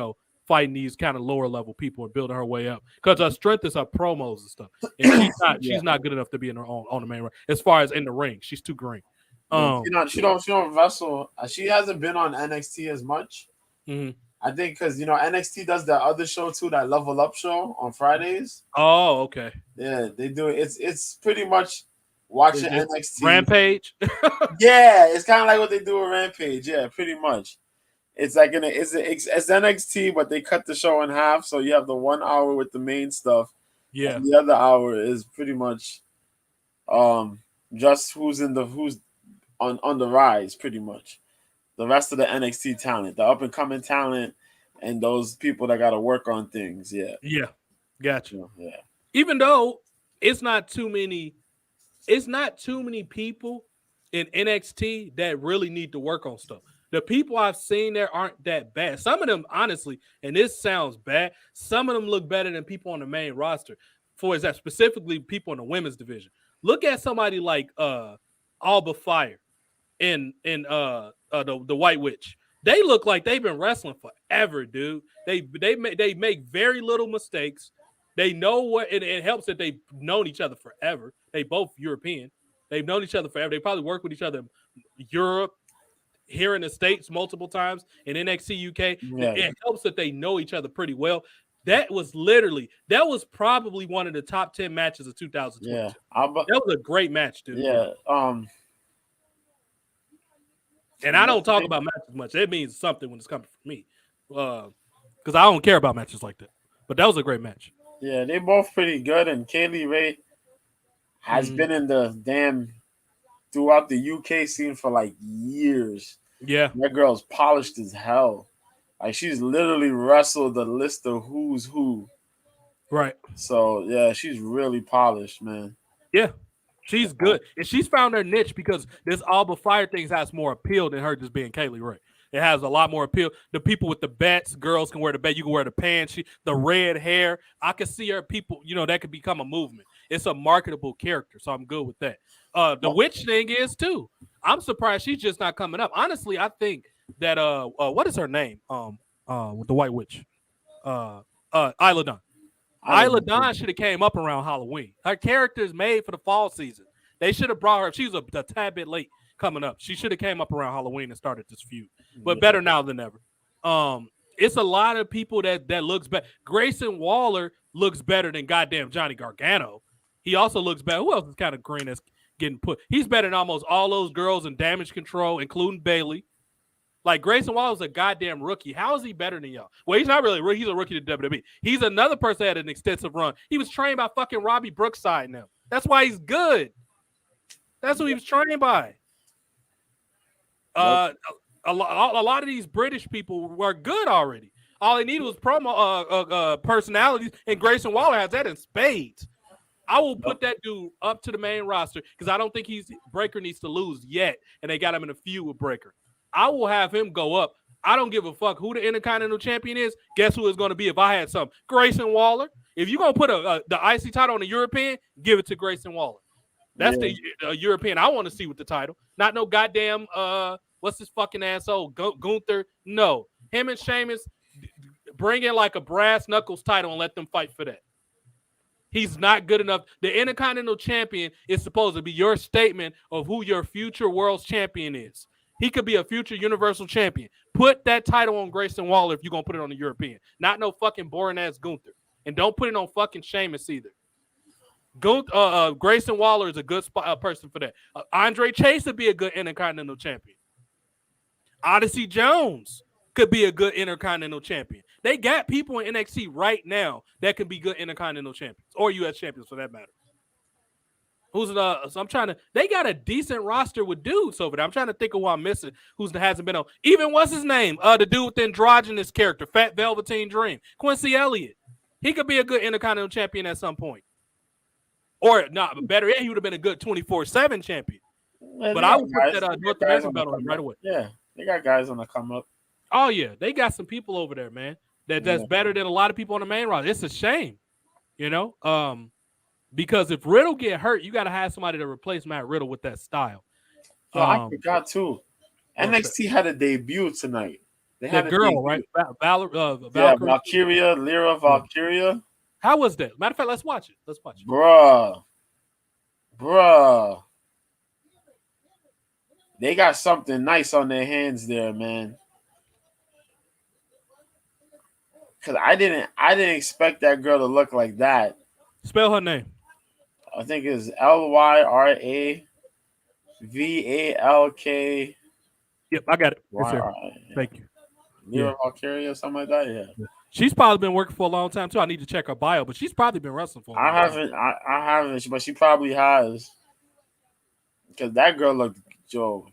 fighting these kind of lower level people and building her way up. Because her strength is her promos and stuff, and she's not good enough to be in her own on the main roster. As far as in the ring, she's too green. She don't wrestle. She hasn't been on NXT as much. Mm-hmm. I think because NXT does that other show too, that Level Up show on Fridays. Oh, okay. Yeah, they do it. It's pretty much watching NXT. Rampage. Yeah, it's kind of like what they do with Rampage. Yeah, pretty much. It's like it's NXT, but they cut the show in half, so you have the 1 hour with the main stuff. Yeah, and the other hour is pretty much, just who's on the rise, pretty much. The rest of the NXT talent, the up and coming talent, and those people that got to work on things. Yeah. Yeah. Gotcha. Yeah. Even though it's not too many people in NXT that really need to work on stuff. The people I've seen there aren't that bad. Some of them, honestly, and this sounds bad, some of them look better than people on the main roster. For example, specifically people in the women's division. Look at somebody like Alba Fire and the White Witch. They look like they've been wrestling forever, dude. They make very little mistakes. They know what it helps that they've known each other forever. They both European. They've known each other forever. They probably work with each other in Europe, here in the States multiple times, in NXT UK. Yeah. It helps that they know each other pretty well. That was probably one of the top 10 matches of 2022. Yeah, that was a great match, dude. Yeah. And I don't talk about matches much. It means something when it's coming from me, because I don't care about matches like that. But that was a great match. Yeah, they're both pretty good. And Kaylee Ray has been in the throughout the UK scene for like years. Yeah, that girl's polished as hell. Like she's literally wrestled the list of who's who. Right. So yeah, she's really polished, man. Yeah. She's good. And she's found her niche because this Alba Fire thing has more appeal than her just being Kaylee Ray. It has a lot more appeal. The people with the bats, girls can wear the bat. You can wear the pants. The red hair. I can see her people, that could become a movement. It's a marketable character, so I'm good with that. The witch thing is, too. I'm surprised she's just not coming up. Honestly, I think that, what is her name? With the White Witch? Isla Dawn. Isla Dawn should have came up around Halloween. Her character is made for the fall season. They should have brought her. She was a tad bit late coming up. She should have came up around Halloween and started this feud. But better now than ever. It's a lot of people that looks better. Grayson Waller looks better than goddamn Johnny Gargano. He also looks better. Who else is kind of green that's getting put? He's better than almost all those girls in Damage Control, including Bailey. Like, Grayson Waller's a goddamn rookie. How is he better than y'all? Well, he's not really a rookie. He's a rookie to WWE. He's another person that had an extensive run. He was trained by fucking Robbie Brookside now. That's why he's good. That's who he was trained by. A lot of these British people were good already. All they needed was promo personalities, and Grayson Waller has that in spades. I will put that dude up to the main roster because I don't think Breaker needs to lose yet, and they got him in a feud with Breaker. I will have him go up. I don't give a fuck who the Intercontinental Champion is. Guess who it's going to be if I had some? Grayson Waller. If you're going to put the IC title on the European, give it to Grayson Waller. That's the European I want to see with the title. Not no goddamn, what's this fucking asshole, Gunther? No. Him and Sheamus, bring in like a brass knuckles title and let them fight for that. He's not good enough. The Intercontinental Champion is supposed to be your statement of who your future world's champion is. He could be a future Universal Champion. Put that title on Grayson Waller if you're going to put it on the European. Not no fucking boring-ass Gunther. And don't put it on fucking Sheamus either. Grayson Waller is a good person for that. Andre Chase would be a good Intercontinental Champion. Odyssey Jones could be a good Intercontinental Champion. They got people in NXT right now that can be good Intercontinental Champions or U.S. Champions for that matter. They got a decent roster with dudes over there. I'm trying to think of who I'm missing who hasn't been on. Even what's his name? The dude with the androgynous character, Fat Velveteen Dream. Quincy Elliott. He could be a good Intercontinental Champion at some point. Or not, better yet, he would have been a good 24/7 champion. Yeah, but I would put that North American belt on him right away. Yeah, they got guys on the come up. Oh, yeah. They got some people over there, man. that's better than a lot of people on the main roster. It's a shame, you know. Because if Riddle get hurt, you got to have somebody to replace Matt Riddle with that style. Yo, I forgot too. NXT had a debut tonight. They had the a girl, debut. right? Valkyrie. Valkyria, Lyra Valkyria. How was that? Matter of fact, let's watch it. Bruh. They got something nice on their hands there, man. Cause I didn't expect that girl to look like that. Spell her name. I think it's LYRAVALK. Yep, I got it. Thank you. Lyra Valkyria or something like that. Yeah. She's probably been working for a long time too. I need to check her bio, but she's probably been wrestling for a long time. I haven't, but she probably has. Because that girl looked Joe.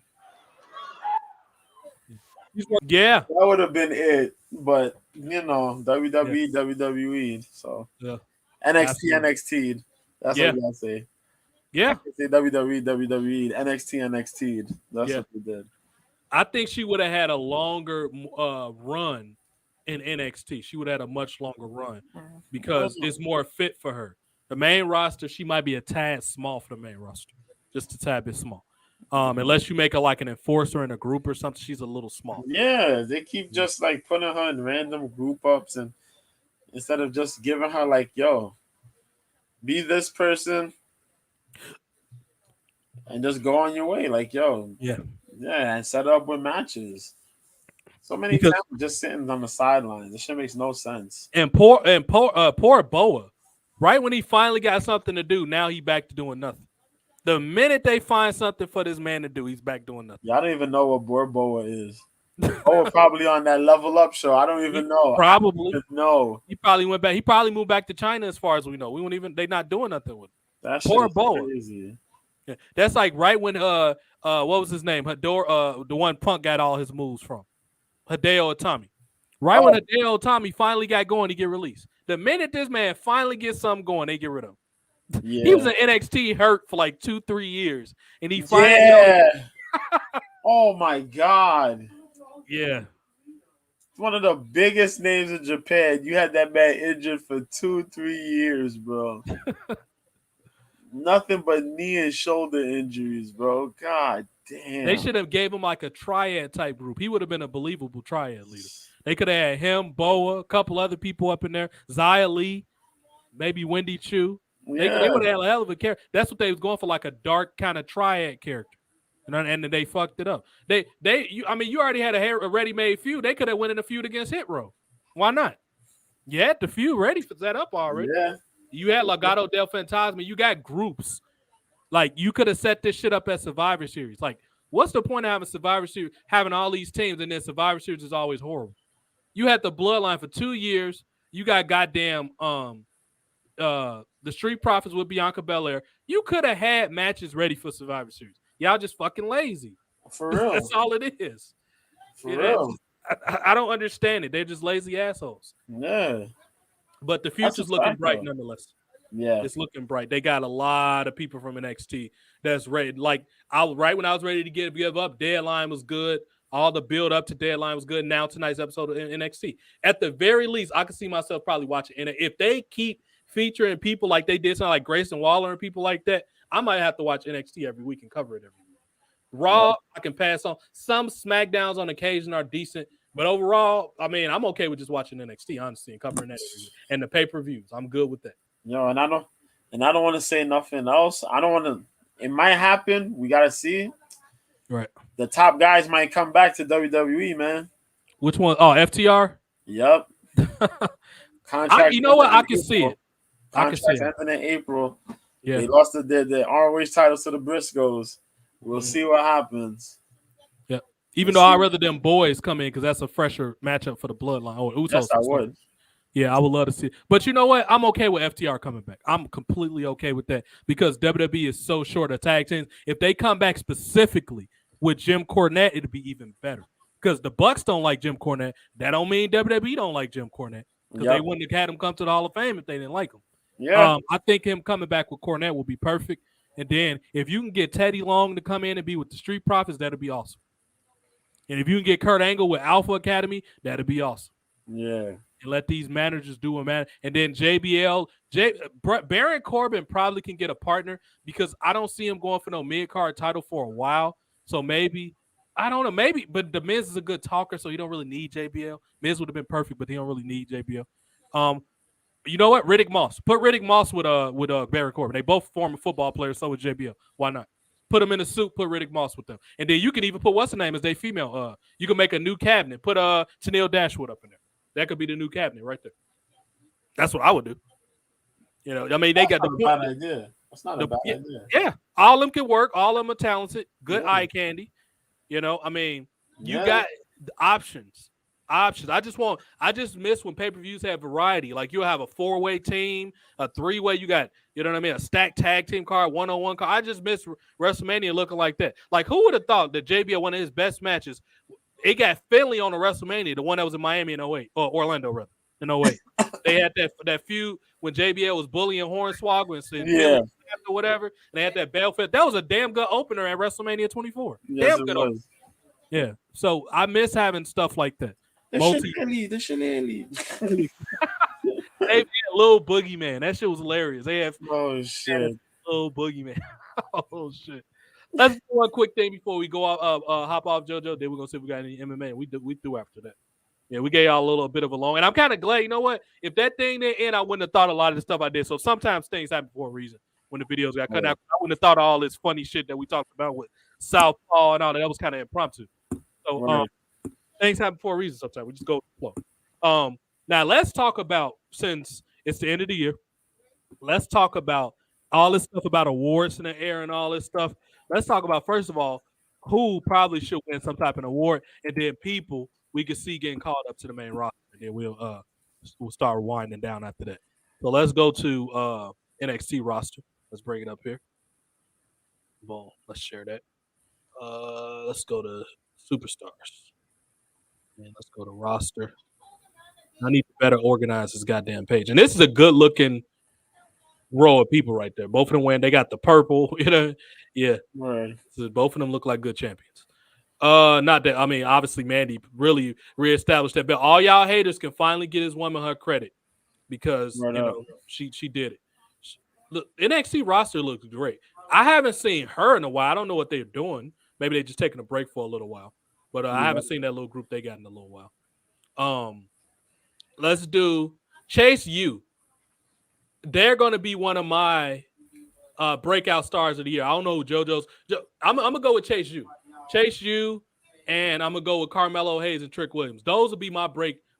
Yeah. That would have been it. But WWE, WWE. So NXT. That's what you gotta say. Yeah. Say WWE, WWE, NXT. That's what they did. I think she would have had a longer run in NXT. She would have had a much longer run because it's more fit for her. The main roster, she might be a tad small for the main roster. Just a tad bit small. Unless you make her like an enforcer in a group or something, she's a little small. Yeah, they keep just like putting her in random group ups and instead of just giving her like, yo, be this person and just go on your way. Like, yo. Yeah, and set up with matches. So many times just sitting on the sidelines. This shit makes no sense. And poor Boa. Right when he finally got something to do, now he back to doing nothing. The minute they find something for this man to do, he's back doing nothing. Yeah, I don't even know what Boa is. Boa probably on that Level Up show. I don't even know. Probably. No. He probably went back. He probably moved back to China as far as we know. We won't even. They're not doing nothing with him. That poor Boa. Crazy. Yeah. That's like right when what was his name? The one Punk got all his moves from. Hideo Itami. Right when Hideo Itami finally got going, he get released. The minute this man finally gets something going, they get rid of him. Yeah. He was in NXT hurt for like 2-3 years, and he finally. Oh my God. Yeah. One of the biggest names in Japan. You had that man injured for 2-3 years, bro. Nothing but knee and shoulder injuries, bro. God damn. They should have gave him like a triad type group. He would have been a believable triad leader. They could have had him, Boa, a couple other people up in there, Xia Li, maybe Wendy Chu. Yeah. They would have had a hell of a character. That's what they was going for, like a dark kind of triad character. And they fucked it up. You already had a ready-made feud. They could have went in a feud against Hit Row. Why not? You had the feud ready for that up already. Yeah. You had Legado del Fantasma. You got groups. Like, you could have set this shit up as Survivor Series. Like, what's the point of having Survivor Series, having all these teams, and then Survivor Series is always horrible? You had the Bloodline for 2 years. You got goddamn the Street Profits with Bianca Belair. You could have had matches ready for Survivor Series. Y'all just fucking lazy. For real. That's all it is. For real. I don't understand it. They're just lazy assholes. Yeah. But the future's looking bright nonetheless. Yeah. It's looking bright. They got a lot of people from NXT that's ready. Like, right when I was ready to give up, Deadline was good. All the build up to Deadline was good. Now tonight's episode of NXT. At the very least, I can see myself probably watching. And if they keep featuring people like they did, something like Grayson Waller and people like that, I might have to watch NXT every week and cover it every week. Raw, I can pass on. Some SmackDowns on occasion are decent. But overall, I mean, I'm okay with just watching NXT, honestly, and covering that and the pay-per-views. I'm good with that. And I don't want to say nothing else. I don't want to. It might happen. We gotta see. Right. The top guys might come back to WWE, man. Which one? Oh, FTR. Yep. You know what? I can see it. Contracts ending in April. Yeah. They lost the ROH titles to the Briscoes. We'll see what happens. Yeah. Even though I'd rather them boys come in because that's a fresher matchup for the Bloodline. Or Usos. Yes, I would. Yeah, I would love to see it. But you know what? I'm okay with FTR coming back. I'm completely okay with that because WWE is so short of tag teams. If they come back specifically with Jim Cornette, it'd be even better. Because the Bucks don't like Jim Cornette. That don't mean WWE don't like Jim Cornette. Because they wouldn't have had him come to the Hall of Fame if they didn't like him. Yeah. I think him coming back with Cornette will be perfect. And then if you can get Teddy Long to come in and be with the Street Profits, that'd be awesome. And if you can get Kurt Angle with Alpha Academy, that'd be awesome. Yeah. and let these managers do a man. And then Baron Corbin probably can get a partner because I don't see him going for no mid card title for a while. So maybe I don't know, maybe, but the Miz is a good talker, so you don't really need JBL. Miz would have been perfect, but he don't really need JBL. You know what? Riddick Moss. Put Riddick Moss with Baron Corbin. They both former football players, so with JBL. Why not? Put them in a suit, put Riddick Moss with them. And then you can even put what's the name as they female. You can make a new cabinet. Put Tennille Dashwood up in there. That could be the new cabinet right there. That's what I would do. You know, I mean, they got the bad idea. That's not a bad idea. Yeah, all of them can work. All of them are talented. Good eye candy. You know, I mean, you got the options. I just miss when pay-per-views have variety. Like you'll have a 4-way team, a 3-way. You got, you know what I mean, a stacked tag team card, 1-on-1 card. I just miss WrestleMania looking like that. Like who would have thought that JBL, one of his best matches, it got Finley on the WrestleMania, the one that was in Miami in 08, or Orlando rather, in 08. They had that feud when JBL was bullying Hornswoggle and or whatever, and they had that bell fit. That was a damn good opener at WrestleMania 24. Yes, damn good opener. Yeah. So I miss having stuff like that. The shillelagh. They had Little Boogeyman. That shit was hilarious. They have shit. Little Boogeyman. Oh shit. Let's do one quick thing before we go hop off JoJo. Then we're gonna see if we got any MMA. We do after that. Yeah, we gave y'all a little bit of a long, and I'm kind of glad. You know what? If that thing didn't end, I wouldn't have thought a lot of the stuff I did. So sometimes things happen for a reason. When the videos got cut out, I wouldn't have thought of all this funny shit that we talked about with Southpaw and all that. That was kind of impromptu. So things happen for a reason. Sometimes we just go with the flow. Now let's talk about, since it's the end of the year, let's talk about all this stuff about awards in the air and all this stuff. Let's talk about, first of all, who probably should win some type of award, and then people we can see getting called up to the main roster. And then we'll start winding down after that. So let's go to NXT roster. Let's bring it up here. Boom. Let's share that. Let's go to superstars. And let's go to roster. I need to better organize this goddamn page. And this is a good looking row of people right there. Both of them wearing, they got the purple, you know. Yeah. Right. So both of them look like good champions. Not that, I mean, obviously Mandy really reestablished that belt. All y'all haters can finally get this woman her credit because you know she did it. Look, NXT roster looks great. I haven't seen her in a while. I don't know what they're doing. Maybe they're just taking a break for a little while. But I haven't seen that little group they got in a little while. Let's do Chase U. They're going to be one of my breakout stars of the year. I don't know who JoJo's. I'm going to go with Chase U. Chase U, and I'm going to go with Carmelo Hayes and Trick Williams. Those will be my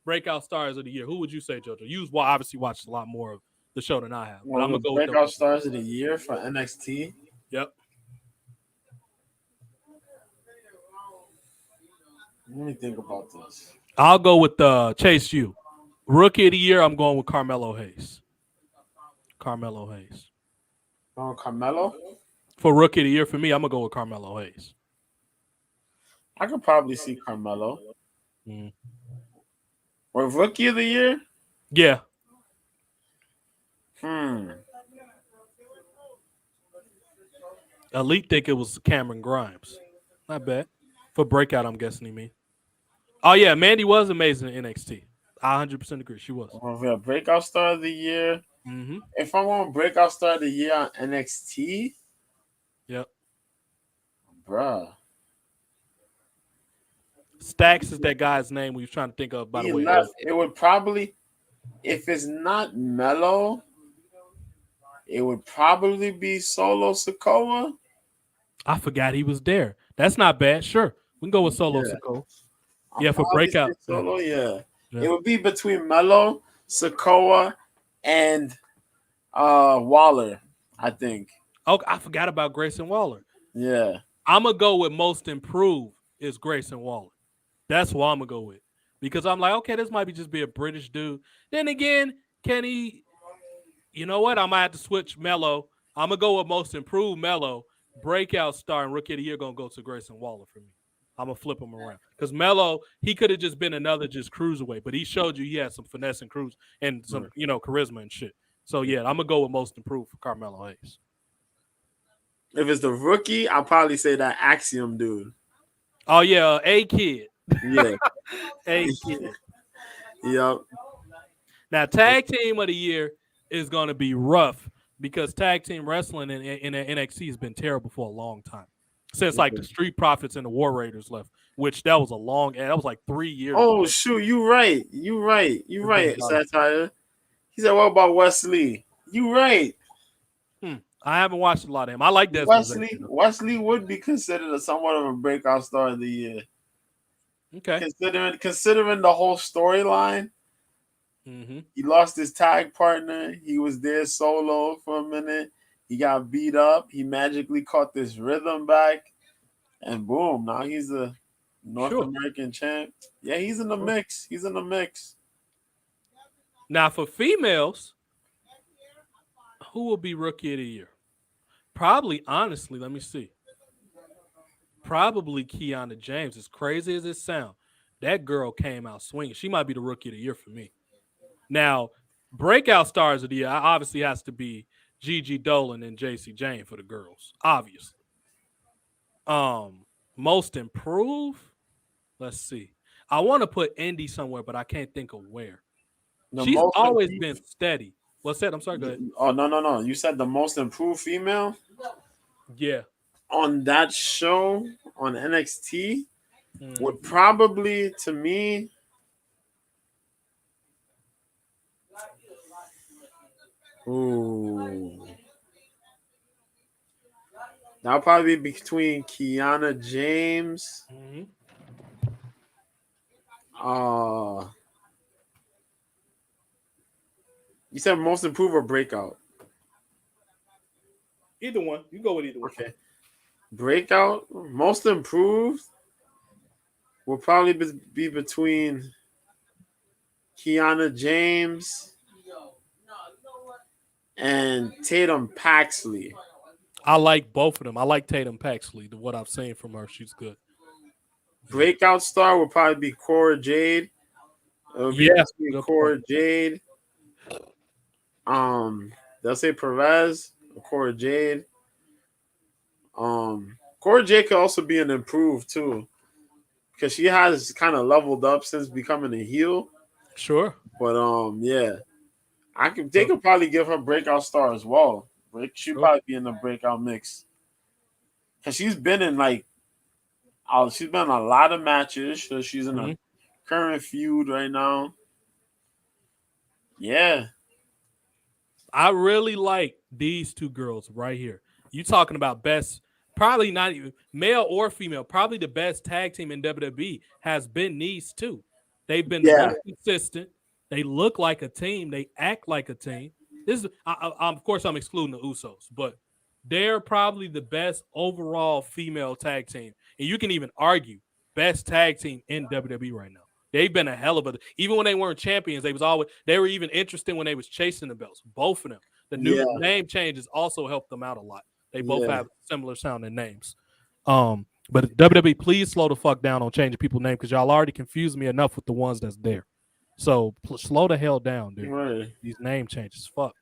breakout stars of the year. Who would you say, JoJo? You obviously watched a lot more of the show than I have. But I'm going to go with breakout stars of the year for NXT. Yep. Let me think about this. I'll go with Chase U. Rookie of the year, I'm going with Carmelo Hayes. Carmelo Hayes. Oh, Carmelo? For rookie of the year for me, I'm going to go with Carmelo Hayes. I could probably see Carmelo. Or rookie of the year? Yeah. Elite think it was Cameron Grimes. Not bad. For breakout, I'm guessing you mean. Oh, yeah. Mandy was amazing in NXT. I 100% agree. She was. For breakout star of the year. Mm-hmm. If I want breakout star of the year on NXT. Yep. Bruh. Stacks is that guy's name we was trying to think of, by the way. It would probably, if it's not Melo, it would probably be Solo Sikoa. I forgot he was there. That's not bad. Sure. We can go with Solo Sikoa. Yeah, for breakout. Solo, yeah. It would be between Melo, Sikoa, and Waller, I think. Oh, I forgot about Grayson Waller. Yeah. I'm going to go with most improved is Grayson Waller. That's what I'm going to go with. Because I'm like, okay, this might just be a British dude. Then again, can he, you know what? I might have to switch Melo. I'm going to go with most improved Melo. Breakout star and rookie of the year going to go to Grayson Waller for me. I'm going to flip him around. Because Melo, he could have just been another just cruiserweight. But he showed you he had some finesse and cruise and some, charisma and shit. So, yeah, I'm going to go with most improved for Carmelo Hayes. If it's the rookie, I'll probably say that Axiom dude. Oh, yeah, A-Kid. Yeah. A-Kid. Yep. Now, tag team of the year is going to be rough because tag team wrestling in NXT has been terrible for a long time. Since like the Street Profits and the War Raiders left, which that was that was like 3 years Oh ago. shoot, you right. You It's been right, about Satire. He said, what about Wesley? You right. I haven't watched a lot of him. I like Desmond Wesley Xavier. Wesley would be considered somewhat of a breakout star of the year. Okay. Considering the whole storyline. Mm-hmm. He lost his tag partner. He was there solo for a minute. He got beat up. He magically caught this rhythm back. And boom, now he's a North American champ. Yeah, he's in the mix. He's in the mix. Now, for females, who will be Rookie of the Year? Probably, honestly, let me see. Probably Kiana James. As crazy as it sounds, that girl came out swinging. She might be the Rookie of the Year for me. Now, breakout stars of the year obviously has to be Gigi Dolan and JC Jane for the girls, obviously. Most improved, let's see. I want to put Indy somewhere, but I can't think of where. She's always been steady. What's that? I'm sorry, go ahead. Oh, no. You said the most improved female? Yeah. On that show on NXT would probably, to me, that'll probably be between Kiana James. You said most improved or breakout? Either one. You go with either one. Okay. Breakout, most improved will probably be between Kiana James and Tatum Paxley. I like both of them. I like Tatum Paxley. What I've seen from her, she's good. Breakout star will probably be Cora Jade. Cora Jade. They'll say Perez or Cora Jade. Cora Jade could also be an improved too, because she has kind of leveled up since becoming a heel. Sure. But yeah, they could probably give her breakout star as well. She'd probably be in the breakout mix, because she's been in she's been in a lot of matches. So she's in a current feud right now. Yeah. I really like these two girls right here. You talking about best, probably not even male or female, probably the best tag team in WWE has been these two. They've been the most consistent. They look like a team. They act like a team. This is, of course, I'm excluding the Usos, but they're probably the best overall female tag team. And you can even argue best tag team in WWE right now. They've been a hell of a, even when they weren't champions, they were even interesting when they was chasing the belts. Both of them. The new name changes also helped them out a lot. They both have similar sounding names. But WWE, please slow the fuck down on changing people's names, because y'all already confused me enough with the ones that's there. So slow the hell down, dude. Right. These name changes, fuck.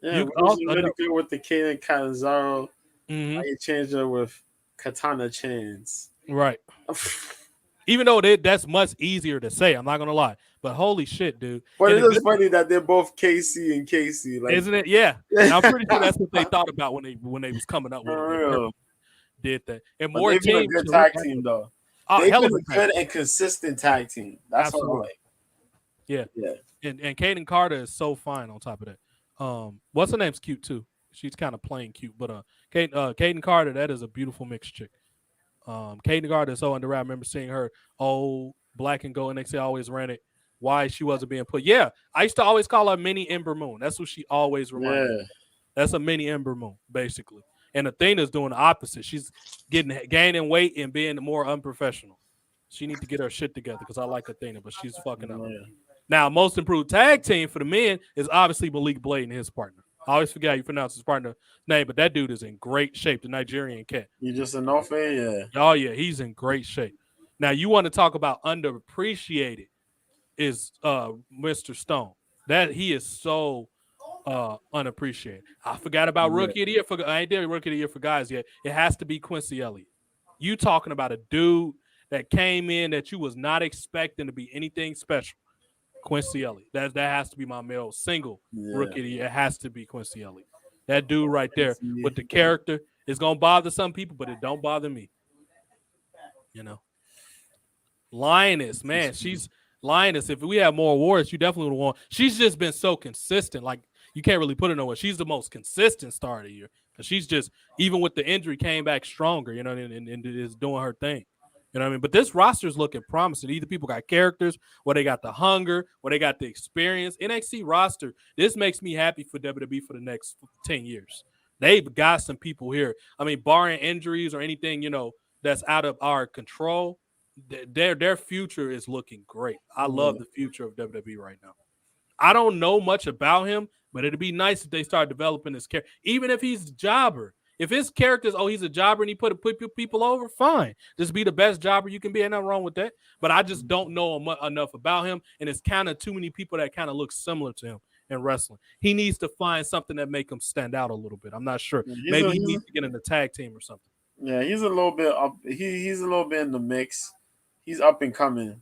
Yeah, really good with the Kaden Catanzaro. You changed it with Katana Chance. Right. Even though that's much easier to say, I'm not gonna lie. But holy shit, dude. But it is funny that they're both KC and Casey. Like, isn't it? Yeah. And I'm pretty sure that's what they thought about when they was coming up with it. Did that. And more teams. They've been a good tag team, though. They've been a good and consistent tag team. That's what I like. Yeah. And Kaden Carter is so fine on top of that. What's her name's cute too. She's kind of plain cute, but Kaden Carter, that is a beautiful mixed chick. Kaden Carter is so underrated. I remember seeing her Black and Gold NXT always ran it. Why she wasn't being put? Yeah, I used to always call her Mini Ember Moon. That's what she always reminded me. That's a Mini Ember Moon, basically. And Athena's doing the opposite. She's gaining weight and being more unprofessional. She needs to get her shit together, because I like Athena, but she's fucking up. Now, most improved tag team for the men is obviously Malik Blade and his partner. I always forget how you pronounce his partner's name, but that dude is in great shape, the Nigerian cat. You just a no fan, yeah. Oh, yeah, he's in great shape. Now, you want to talk about underappreciated is Mr. Stone. That he is so unappreciated. I forgot about Rookie of the Year. I ain't did Rookie of the Year for guys yet. It has to be Quincy Elliott. You talking about a dude that came in that you was not expecting to be anything special. Quincy Elliott. That has to be my male single Yeah. rookie of the year. It has to be Quincy Elliott. That dude right there with Quincy. the character is gonna bother some people, but it don't bother me. You know, Lioness, man, she's Lioness. If we have more awards, you definitely would want. She's just been so consistent. Like you can't really put her nowhere. She's the most consistent star of the year because she's just even with the injury came back stronger. You know, and is doing her thing. You know what I mean? But this roster is looking promising. Either people got characters, or they got the hunger, or they got the experience. NXT roster. This makes me happy for WWE for the next 10 years. They've got some people here. I mean, barring injuries or anything, that's out of our control, their future is looking great. I love the future of WWE right now. I don't know much about him, but it'd be nice if they start developing his character. Even if he's a jobber. If his character is, he's a jobber and he put people over, fine. Just be the best jobber you can be. Ain't nothing wrong with that. But I just don't know enough about him. And it's kind of too many people that kind of look similar to him in wrestling. He needs to find something that make him stand out a little bit. I'm not sure. Maybe he needs to get in the tag team or something. Yeah, he's a little bit up. He's a little bit in the mix. He's up and coming.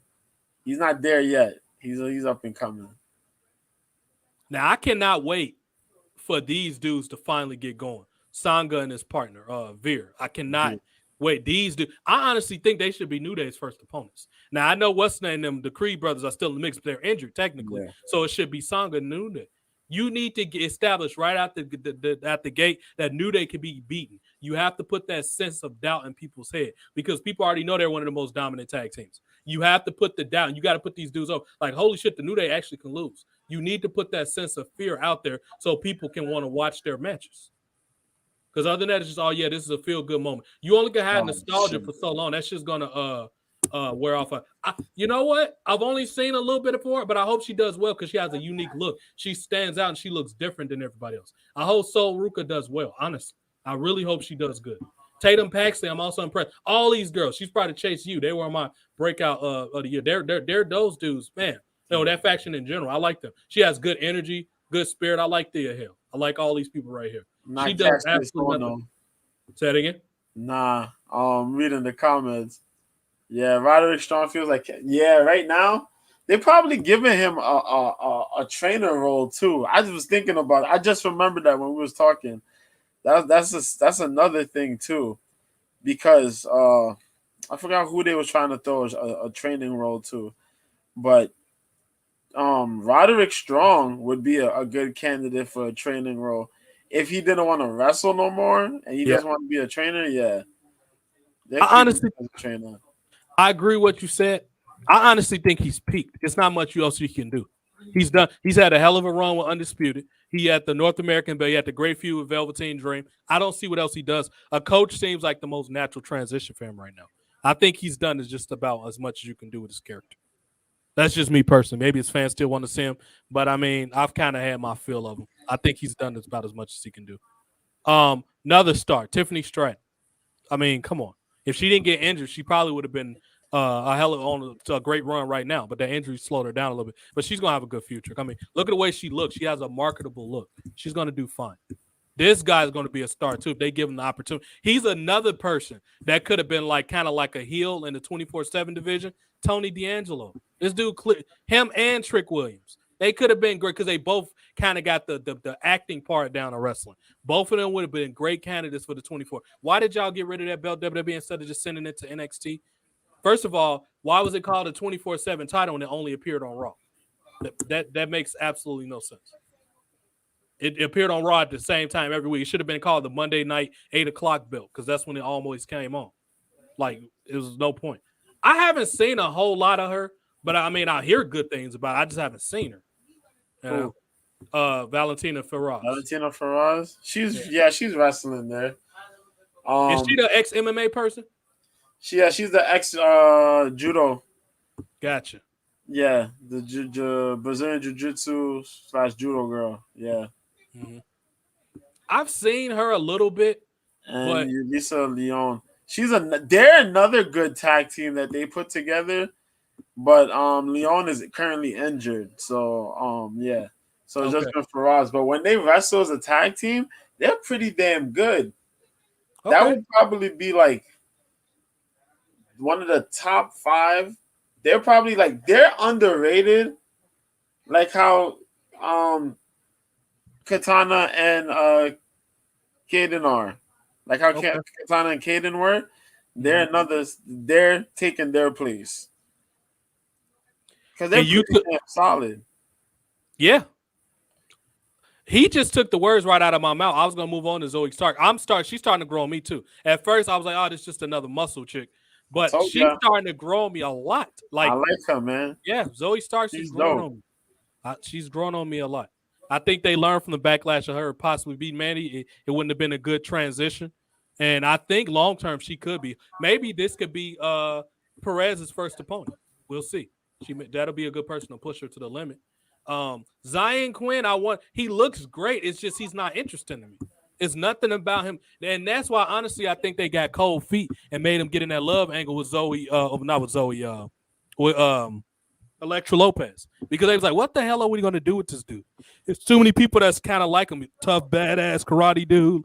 He's not there yet. He's up and coming. Now I cannot wait for these dudes to finally get going. Sanga and his partner, Veer. I cannot wait. These dudes. I honestly think they should be New Day's first opponents. Now I know what's name them. The Creed brothers are still in the mix, but they're injured technically, so it should be Sanga and New Day. You need to get established right out the gate that New Day can be beaten. You have to put that sense of doubt in people's head because people already know they're one of the most dominant tag teams. You have to put the doubt. And you got to put these dudes up. Like, holy shit, the New Day actually can lose. You need to put that sense of fear out there so people can want to watch their matches. Because other than that, it's just, oh, yeah, this is a feel-good moment. You only can have nostalgia for so long. That's just going to wear off. You know what? I've only seen a little bit of her, but I hope she does well because she has a unique look. She stands out and she looks different than everybody else. I hope Sol Ruka does well, honestly. I really hope she does good. Tatum Paxley, I'm also impressed. All these girls, she's probably chased you. They were my breakout of the year. They're those dudes, man. No, that faction in general, I like them. She has good energy, good spirit. I like Thea Hill. I like all these people right here. She does absolutely nothing. Say it again. Nah, reading the comments. Yeah, Roderick Strong feels like right now they're probably giving him a trainer role too. I just was thinking about it. I just remembered that when we was talking. That's another thing too, because I forgot who they was trying to throw a training role to, but Roderick Strong would be a good candidate for a training role if he didn't want to wrestle no more and he just want to be a trainer. Yeah, I honestly, trainer. I agree with what you said. I honestly think he's peaked. It's not much else he can do. He's done. He's had a hell of a run with Undisputed. He had the North American belt. He had the great feud with Velveteen Dream. I don't see what else he does. A coach seems like the most natural transition for him right now. I think he's done is just about as much as you can do with his character. That's just me personally. Maybe his fans still want to see him, but I mean, I've kind of had my fill of him. I think he's done about as much as he can do. Another star, Tiffany Stratton. I mean, come on. If she didn't get injured, she probably would have been a hell of on a great run right now. But that injury slowed her down a little bit. But she's gonna have a good future. I mean, look at the way she looks. She has a marketable look. She's gonna do fine. This guy's going to be a star too if they give him the opportunity. He's another person that could have been like kind of like a heel in the 24/7 division. Tony D'Angelo. This dude, him and Trick Williams. They could have been great because they both kind of got the acting part down in wrestling. Both of them would have been great candidates for the 24. Why did y'all get rid of that belt, WWE, instead of just sending it to NXT? First of all, why was it called a 24/7 title and it only appeared on Raw? That makes absolutely no sense. It appeared on Raw at the same time every week. It should have been called the Monday night 8 o'clock belt because that's when it always came on. Like, it was no point. I haven't seen a whole lot of her, but I mean, I hear good things about her. I just haven't seen her. You know? Valentina Feroz. Valentina Feroz? She's wrestling there. Is she the ex-MMA person? She's the ex-judo. Gotcha. Yeah, the Brazilian Jiu-Jitsu / judo girl. Yeah. Mm-hmm. I've seen her a little bit. And Lisa Leon. They're another good tag team that they put together. But Leon is currently injured. So yeah. So it's just been Feroz. But when they wrestle as a tag team, they're pretty damn good. Okay. That would probably be like one of the top 5. They're probably they're underrated, like how um Katana and Kaden are. Like how Okay. Katana and Kaden were. Mhm. They're taking their place. Because they're And you pretty took, damn solid. yeah. He just took the words right out of my mouth. I was gonna move on to Zoe Stark. She's starting to grow on me too. At first, I was like, "Oh, this is just another muscle chick," I but told she's ya. starting to grow on me a lot. I Like, like her, man. yeah, Zoe Stark, she's She's growing dope. on me. She's grown on me a lot. I think they learned from the backlash of her possibly beating Mandy. It wouldn't have been a good transition, and I think long term she could be. Maybe this could be Perez's first opponent. We'll see. That'll be a good person to push her to the limit. Zion Quinn, he looks great. It's just he's not interesting to me. It's nothing about him, and that's why honestly I think they got cold feet and made him get in that love angle with Zoe. Not with Zoe. With Electra Lopez, because they was like, "What the hell are we going to do with this dude?" There's too many people that's kind of like him, tough, badass karate dude.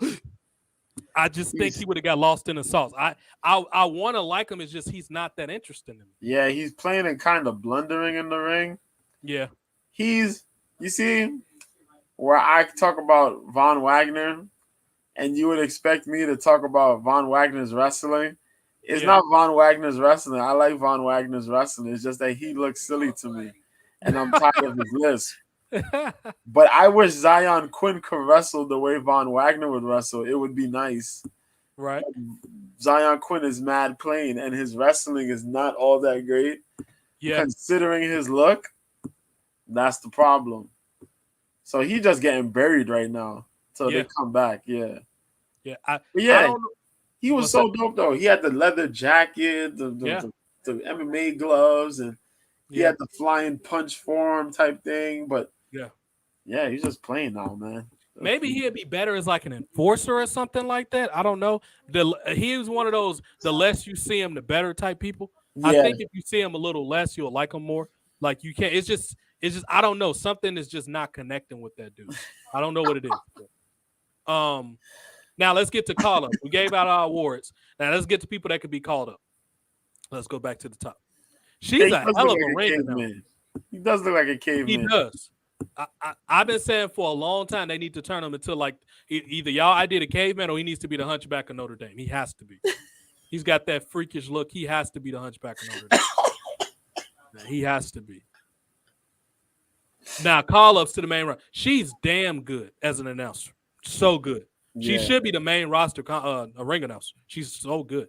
I just think he He's would have got lost in the sauce. I want to like him. It's just he's not that interesting to me. Yeah, he's playing and kind of blundering in the ring. Yeah, He's you see where I talk about Von Wagner, and you would expect me to talk about Von Wagner's wrestling. It's yeah. not Von Wagner's wrestling. I like Von Wagner's wrestling. It's just that he looks silly to me, and I'm tired of his lisp. But I wish Zion Quinn could wrestle the way Von Wagner would wrestle. It would be nice. Right. Zion Quinn is mad plain, and his wrestling is not all that great. Yeah, Considering his look, that's the problem. So he just getting buried right now. So they yeah, come back, yeah. yeah. But I yeah, don't know he was what's that. so dope though. He had the leather jacket, Yeah, the MMA gloves, and he yeah, had the flying punch form type thing. But yeah. yeah, he's just playing now, man. Maybe he'd be better as like an enforcer or something like that. I don't know. He was one of those the less you see him, the better type people. I Yeah, think if you see him a little less, you'll like him more. Like you can't. It's just. I don't know. Something is just not connecting with that dude. I don't know what it is. Um. Now let's get to call up. We gave out our awards. Now let's get to people that could be called up. Let's go back to the top. yeah, She's he a does hell look of a like a ringer now. caveman. He does look like a He caveman. does. I've been saying for a long time they need to turn him into like either y'all I did a caveman or he needs to be the Hunchback of Notre Dame. He has to be. He's got that freakish look. He has to be the Hunchback of Notre Dame. He has to be. Now call ups to the main roster. She's damn good as an announcer. So good. She Yeah, should be the main roster a ring announcer. She's so good.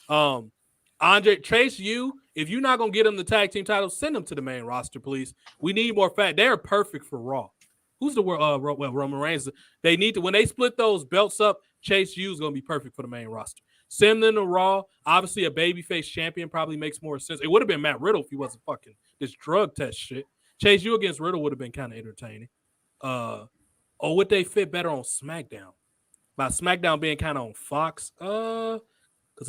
Andre Chase, if you're not gonna get them the tag team titles, send them to the main roster, please. We need more fat. They're perfect for Raw. Who's the Roman Reigns? They need to when they split those belts up. Chase U is gonna be perfect for the main roster. Send them to Raw. Obviously, a babyface champion probably makes more sense. It would have been Matt Riddle if he wasn't fucking this drug test shit. Chase U against Riddle would have been kind of entertaining. Or would they fit better on SmackDown? By SmackDown being kind of on Fox, because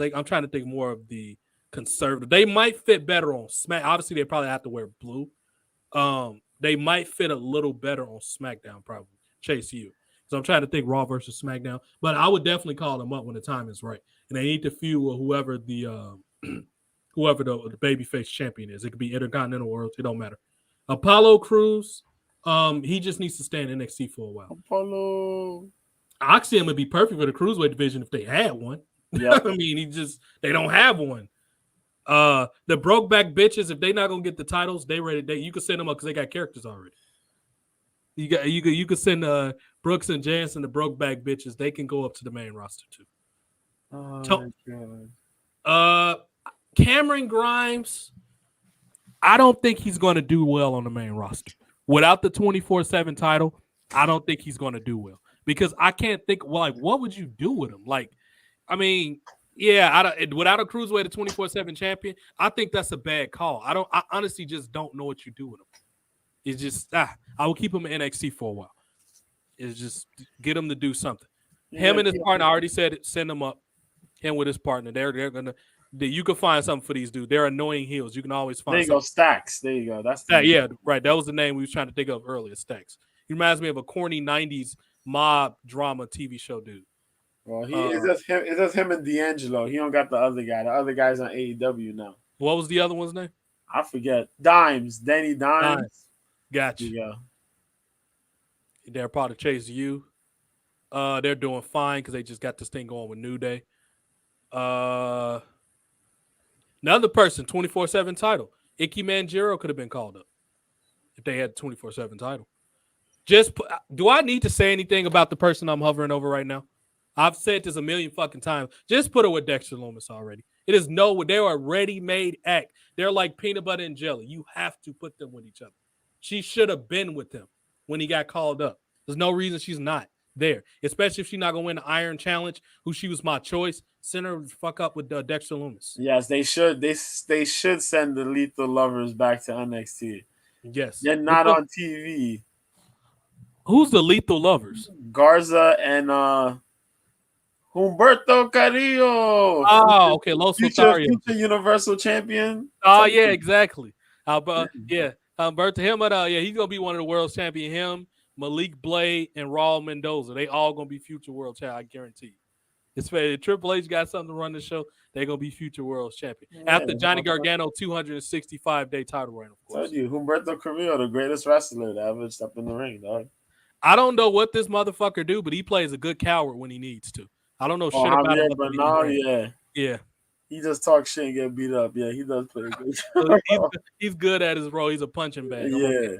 I'm trying to think more of the conservative. They might fit better on Smack. Obviously, they probably have to wear blue. They might fit a little better on SmackDown, probably. Chase U. So I'm trying to think Raw versus SmackDown, but I would definitely call them up when the time is right, and they need to feud with whoever whoever the babyface champion is. It could be Intercontinental World. It don't matter. Apollo Cruz. He just needs to stay in NXT for a while. Apollo. Oxygen would be perfect for the cruiserweight division if they had one. Yep. I mean, they don't have one. The Brokeback bitches, if they not gonna get the titles, you can send them up because they got characters already. You could send Brooks and Jansen, the Brokeback bitches. They can go up to the main roster too. Oh To- my god. Cameron Grimes, I don't think he's going to do well on the main roster without the 24/7 title. I don't think he's going to do well because I can't think. Well, like, what would you do with him? Like, I mean, yeah, without a cruiserweight, a 24/7 champion, I think that's a bad call. I honestly just don't know what you do with him. It's just I will keep him in NXT for a while. It's just get him to do something. Yeah, Him and his partner, I already said it, send him up. Him with his partner, they're gonna. You can find something for these dudes. They're annoying heels. You can always there find you go, something. Stacks. There you go. That's the Yeah, right. That was the name we was trying to think of earlier. Stacks. He reminds me of a corny '90s mob drama TV show dude. Well, it's just him. It's just him and D'Angelo. He don't got the other guy. The other guy's on AEW now. What was the other one's name? I forget. Dimes. Danny Dimes. Dimes. Gotcha. Yeah. They're part of Chase U. They're doing fine because they just got this thing going with New Day. Uh, Another person, 24/7 title. Icky Manjiro could have been called up if they had 24/7 title. Do I need to say anything about the person I'm hovering over right now? I've said this a million fucking times. Just put her with Dexter Loomis already. It is they are a ready-made act. They're like peanut butter and jelly. You have to put them with each other. She should have been with him when he got called up. There's no reason she's not there, especially if she's not gonna win the Iron Challenge. Who she was my choice. Send her fuck up with Dexter Loomis. Yes, they should. They should send the Lethal Lovers back to NXT. Yes. They're not on TV. Who's the Lethal Lovers? Garza and Humberto Carrillo. Oh, okay. Los Lothario. Future Universal Champion. Oh, yeah, exactly. Yeah. Bertha him, yeah, he's gonna be one of the world champion. Him, Malik Blade, and Raul Mendoza. They all gonna be future world champion. I guarantee you. It's fair. Triple H got something to run the show. They're gonna be future world champion after Johnny Gargano 265-day title reign. Of course. Told you, Humberto Carrillo, the greatest wrestler that ever stepped in the ring, dog. I don't know what this motherfucker do, but he plays a good coward when he needs to. I don't know shit about him. But now, yeah. He just talks shit and get beat up. Yeah, he does play good. he's good at his role. He's a punching bag. Yeah,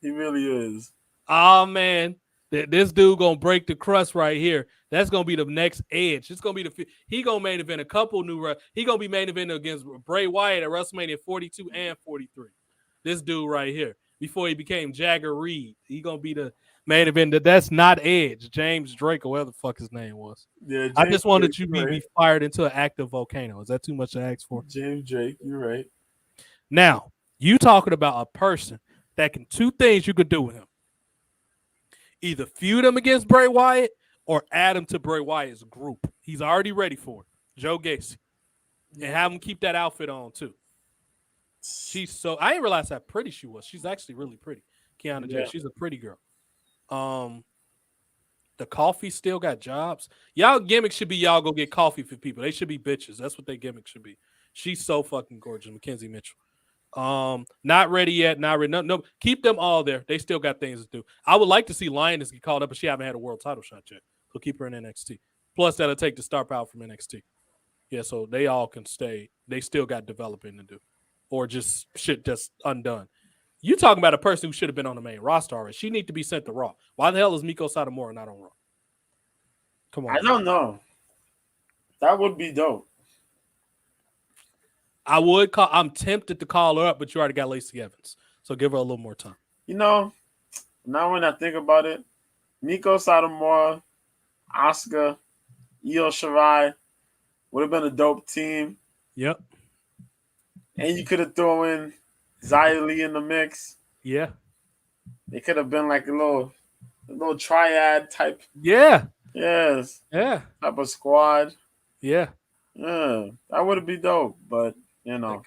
he really is. Oh man, this dude gonna break the crust right here. That's gonna be the next Edge. It's gonna be he gonna main event a couple new. He gonna be main event against Bray Wyatt at WrestleMania 42 and 43. This dude right here, before he became Jagger Reed, he gonna be the main event. That's not Edge, James Drake, or whatever the fuck his name was. Yeah, I just wanted you to be fired into an active volcano. Is that too much to ask for? James Drake, you're right. Now, you talking about a person that can two things you could do with him. Either feud him against Bray Wyatt or add him to Bray Wyatt's group. He's already ready for it. Joe Gacy. And have him keep that outfit on too. I didn't realize how pretty she was. She's actually really pretty. Kiana J. She's a pretty girl. The coffee still got jobs. Y'all gimmick should be y'all go get coffee for people. They should be bitches. That's what their gimmick should be. She's so fucking gorgeous, Mackenzie Mitchell. Not ready yet. Not ready. No, keep them all there. They still got things to do. I would like to see Lioness get called up, but she haven't had a world title shot yet. So keep her in NXT. Plus, that'll take the star power from NXT. Yeah, so they all can stay. They still got developing to do, or just shit just undone. You talking about a person who should have been on the main roster already. She need to be sent to Raw. Why the hell is Miko Satomura not on Raw? Come on. I don't know. That would be dope. I'm tempted to call her up, but you already got Lacey Evans. So give her a little more time. You know, now when I think about it, Miko Satomura, Asuka, Io Shirai would have been a dope team. Yep. And you could have thrown in Xia Li in the mix. Yeah. They could have been like a little triad type. Yeah. Yes. Yeah. Type of squad. Yeah. Yeah. That would have been dope, but you know.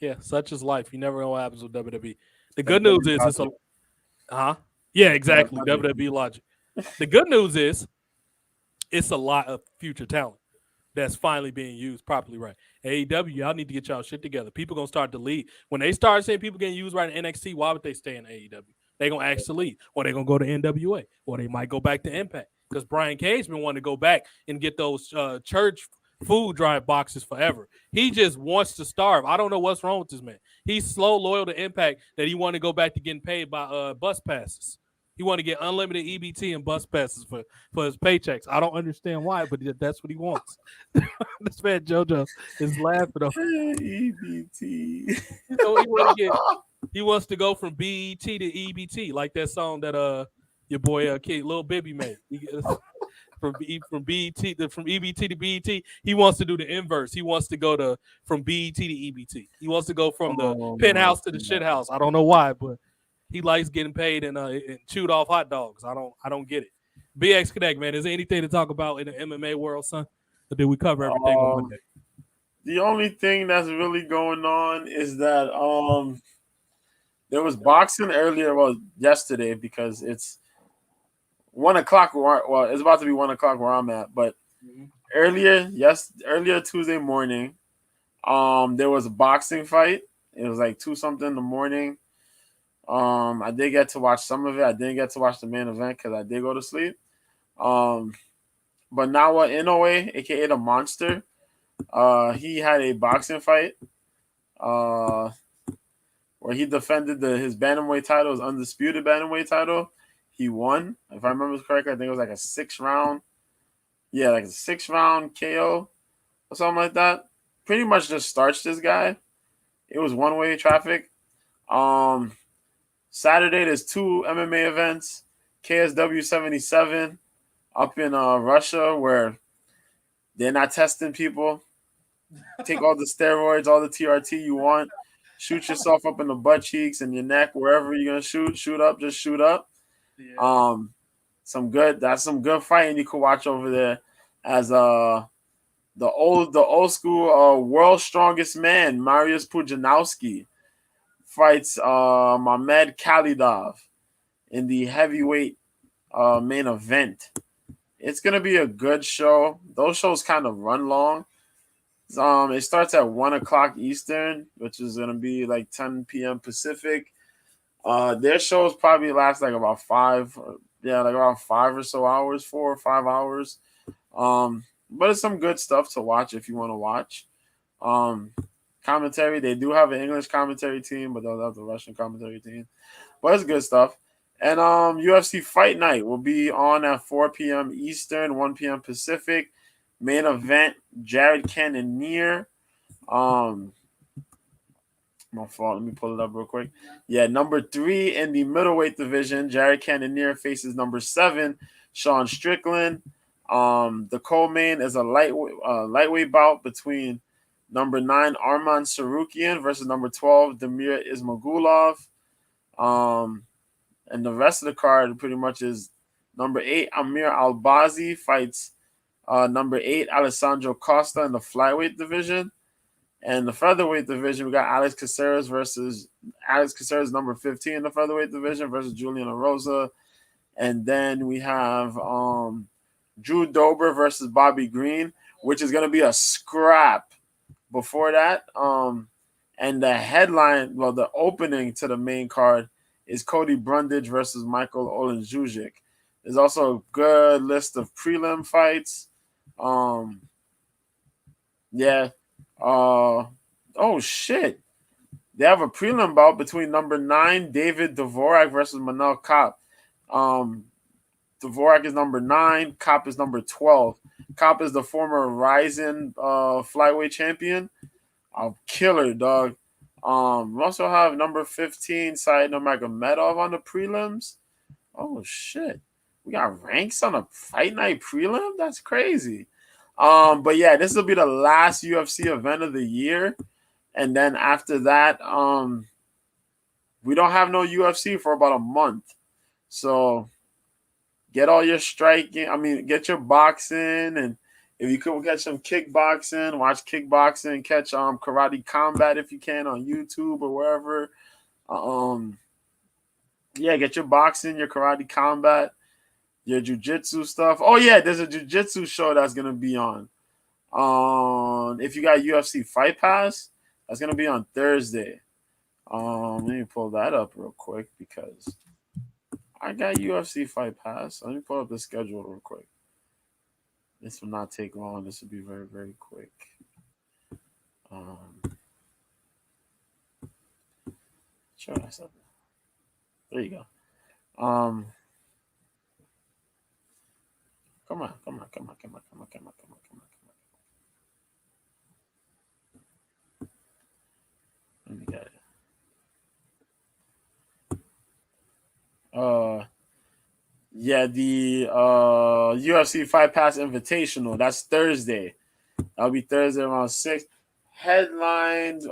Yeah, such is life. You never know what happens with WWE. The good news is it's yeah, exactly. WWE logic. The good news is it's a lot of future talent that's finally being used properly right. AEW, y'all need to get y'all shit together. People gonna start to leave. When they start saying people getting used right in NXT, why would they stay in AEW? They gonna ask to leave, or they gonna go to NWA, or they might go back to Impact because Brian Cage been wanting to go back and get those church food drive boxes forever. He just wants to starve. I don't know what's wrong with this man. He's slow, loyal to Impact that he want to go back to getting paid by bus passes. He want to get unlimited EBT and bus passes for his paychecks. I don't understand why, but that's what he wants. This man JoJo is laughing. EBT. He wants to go from BET to EBT, like that song that your boy Lil Bibby made. From EBT to BET, he wants to do the inverse. He wants to go from BET to EBT. He wants to go from the penthouse to the shit house. I don't know why, but he likes getting paid and chewed off hot dogs. I don't get it. BX Connect, man. Is there anything to talk about in the MMA world, son? Or did we cover everything on Monday? The only thing that's really going on is that there was boxing earlier, yesterday, because it's 1 o'clock. It's about to be 1 o'clock where I'm at. But earlier Tuesday morning, there was a boxing fight. It was like 2 something in the morning. I did get to watch some of it. I didn't get to watch the main event because I did go to sleep. Um, but Nawa Inoue, aka the Monster, he had a boxing fight. Uh, where he defended his bantamweight title, his undisputed bantamweight title. He won, if I remember correctly. I think it was like a 6 round, yeah, like a 6 round KO or something like that. Pretty much just starched this guy. It was one way traffic. Um, Saturday there's two MMA events. KSW 77 up in Russia where they're not testing people. Take all the steroids, all the TRT you want. Shoot yourself up in the butt cheeks and your neck, wherever you're gonna shoot. Shoot up, just shoot up. Yeah. That's some good fighting you could watch over there. As the old school world's strongest man, Mariusz Pudzianowski, fights Mamed Khalidov in the heavyweight main event. It's gonna be a good show. Those shows kind of run long. It starts at 1 o'clock Eastern, which is gonna be like 10 p.m. Pacific. Their shows probably last like about like around 5 or so hours, 4 or 5 hours. But it's some good stuff to watch if you want to watch. Um, Commentary, they do have an English commentary team, but they'll have the Russian commentary team. But it's good stuff. And UFC Fight Night will be on at 4 p.m. Eastern, 1 p.m. Pacific. Main event, Jared Cannonier. My fault. Let me pull it up real quick. Yeah, number 3 in the middleweight division, Jared Cannonier faces number 7, Sean Strickland. The co-main is a lightweight bout between number 9, Arman Sarukian versus number 12, Demir Ismagulov. And the rest of the card pretty much is number 8, Amir Albazi fights number 8, Alessandro Costa in the flyweight division. And the featherweight division, we got Alex Caceres number 15 in the featherweight division versus Julian Rosa. And then we have Drew Dober versus Bobby Green, which is going to be a scrap before that. And the headline, well, the opening to the main card is Cody Brundage versus Michael Olenjujic. There's also a good list of prelim fights. Yeah. Oh shit! They have a prelim bout between number 9 David Dvorak versus Manel Kopp. Dvorak is number 9. Kopp is number 12. Kopp is the former Ryzen flyweight champion. Killer dog. We also have number 15 Said Nurmagomedov on the prelims. Oh shit! We got ranks on a fight night prelim. That's crazy. But yeah, this will be the last UFC event of the year. And then after that, we don't have no UFC for about a month. So get all your striking. I mean, get your boxing, and if you could get some kickboxing, watch kickboxing, catch Karate Combat if you can on YouTube or wherever. Yeah, get your boxing, your Karate Combat, your jiu-jitsu stuff. Oh yeah, there's a jiu-jitsu show that's gonna be on. If you got UFC Fight Pass, that's gonna be on Thursday. Let me pull that up real quick because I got UFC Fight Pass. Let me pull up the schedule real quick. This will not take long. This will be very, very quick. Sure, that's up. There you go. Come on. Let me get it. Yeah, the UFC Fight Pass Invitational. That's Thursday. That'll be Thursday around 6. Headlines.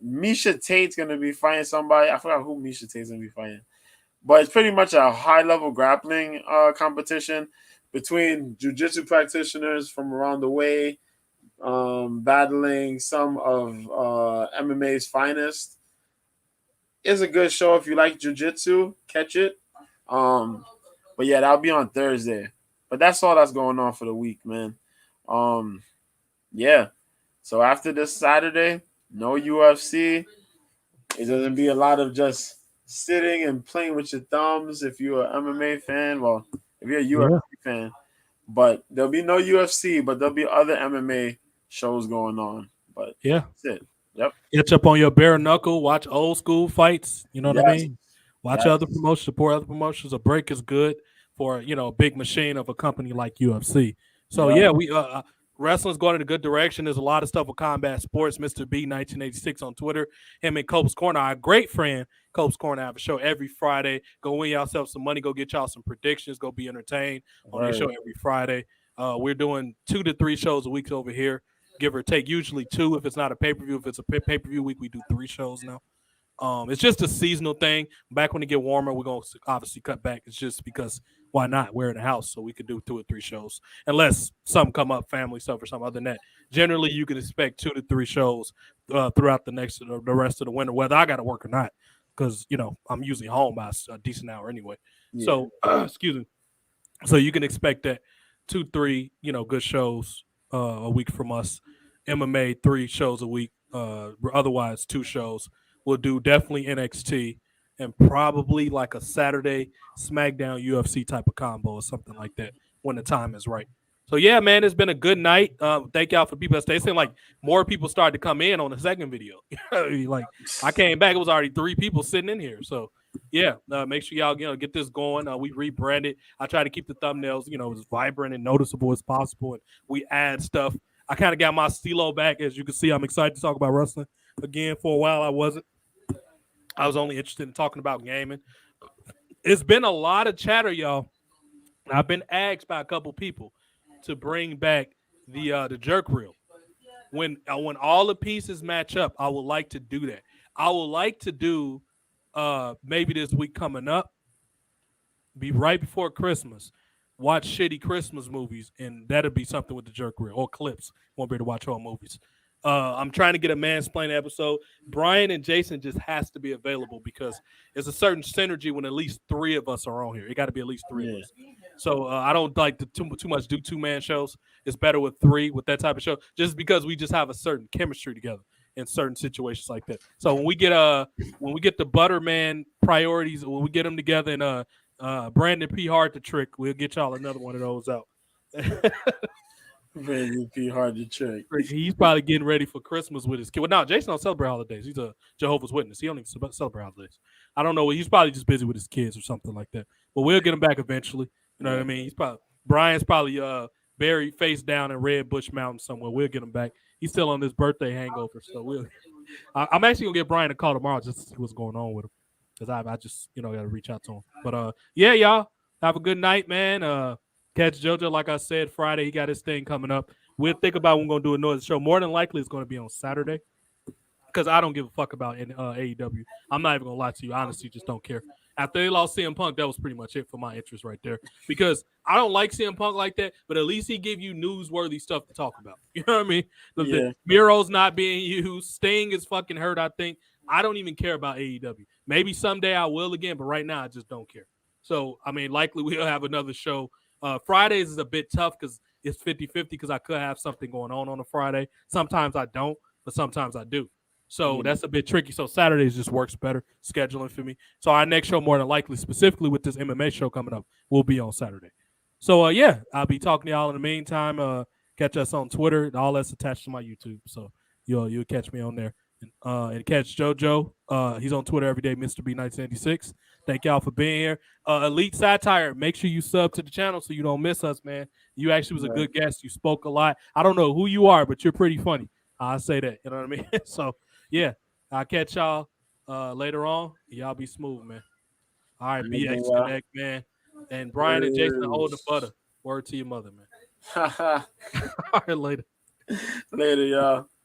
Misha Tate's gonna be fighting somebody. I forgot who Misha Tate's gonna be fighting. But it's pretty much a high-level grappling competition between jiu-jitsu practitioners from around the way, battling some of MMA's finest. It's a good show if you like jiu-jitsu. Catch it. But yeah, that'll be on Thursday. But that's all that's going on for the week, man. Yeah. So after this Saturday, no UFC. It's going to be a lot of just sitting and playing with your thumbs if you're an MMA fan. Well, if you're a Yeah, UFC fan, but there'll be no UFC, but there'll be other MMA shows going on. But yeah. that's it. Yep. Catch up on your bare knuckle. Watch old school fights. You know what I Yes. mean? Watch Yes. other promotions. Support other promotions. A break is good for a big machine of a company like UFC. So Yep. yeah, we wrestling's going in a good direction. There's a lot of stuff with combat sports. Mr. B 1986 on Twitter. Him and Cope's Corner, our great friend Cope's Corner, have a show every Friday. Go win yourself some money. Go get y'all some predictions. Go be entertained on their show Word. every Friday. We're doing 2 to 3 shows a week over here, give or take. Usually 2 if it's not a pay per view. If it's a pay per view week, we do 3 shows now. It's just a seasonal thing. Back when it get warmer, we're gonna obviously cut back. It's just because why not? We're in the house, so we could do 2 or 3 shows, unless some come up, family stuff or something other than that. Generally, you can expect 2 to 3 shows throughout the rest of the winter, whether I got to work or not, because I'm usually home by a decent hour anyway. Yeah. So excuse me. So you can expect that 2, 3, good shows a week from us. MMA 3 shows a week. Otherwise 2 shows. We'll do definitely NXT and probably like a Saturday SmackDown UFC type of combo or something like that when the time is right. So yeah, man, it's been a good night. Thank y'all for people that stay. It seemed like more people started to come in on the second video. Like I came back, it was already 3 people sitting in here. So yeah, make sure y'all get this going. We rebranded. I try to keep the thumbnails as vibrant and noticeable as possible, and we add stuff. I kind of got my stilo back, as you can see. I'm excited to talk about wrestling again. For a while, I wasn't. I was only interested in talking about gaming. It's been a lot of chatter, y'all. I've been asked by a couple people to bring back the jerk reel. When all the pieces match up, I would like to do that. I would like to do maybe this week coming up, be right before Christmas, watch shitty Christmas movies, and that'll be something with the jerk reel or clips. Won't be able to watch all movies. I'm trying to get a mansplaining episode. Brian and Jason just has to be available because there's a certain synergy when at least 3 of us are on here. It got to be at least 3 of Yeah. us. So I don't like to too much do 2-man shows. It's better with 3 with that type of show, just because we just have a certain chemistry together in certain situations like that. So when we get the Butterman priorities, when we get them together and Brandon P. Hard to trick, we'll get y'all another one of those out. Really be hard to trick. He's probably getting ready for Christmas with his kid. Well, no, Jason don't celebrate holidays. He's a Jehovah's Witness. He don't even celebrate holidays. I don't know. He's probably just busy with his kids or something like that. But we'll get him back eventually. You know what I mean? Brian's probably buried face down in Red Bush Mountain somewhere. We'll get him back. He's still on this birthday hangover, so I'm actually gonna get Brian a call tomorrow just to see what's going on with him, because I just got to reach out to him. But yeah, y'all have a good night, man. Catch JoJo, like I said, Friday. He got his thing coming up. We'll think about when we're going to do another show. More than likely, it's going to be on Saturday, because I don't give a fuck about AEW. I'm not even going to lie to you. I honestly just don't care. After they lost CM Punk, that was pretty much it for my interest right there, because I don't like CM Punk like that, but at least he give you newsworthy stuff to talk about. You know what I mean? The Miro's not being used. Sting is fucking hurt, I think. I don't even care about AEW. Maybe someday I will again, but right now I just don't care. So, I mean, likely we'll have another show. Fridays is a bit tough because it's 50-50, because I could have something going on a Friday. Sometimes I don't, but sometimes I do. So that's a bit tricky. So Saturdays just works better scheduling for me. So our next show, more than likely, specifically with this MMA show coming up, will be on Saturday. So yeah, I'll be talking to y'all in the meantime. Catch us on Twitter. All that's attached to my YouTube. So you'll catch me on there. And catch JoJo. He's on Twitter every day, Mr. B 1986. Thank y'all for being here. Elite Satire, make sure you sub to the channel so you don't miss us, man. You actually was a good guest. You spoke a lot. I don't know who you are, but you're pretty funny. I say that. You know what I mean? So yeah, I'll catch y'all later on. Y'all be smooth, man. All right, BX Connect, man. And Brian and Jason hold the butter. Word to your mother, man. All right, later. Later, y'all.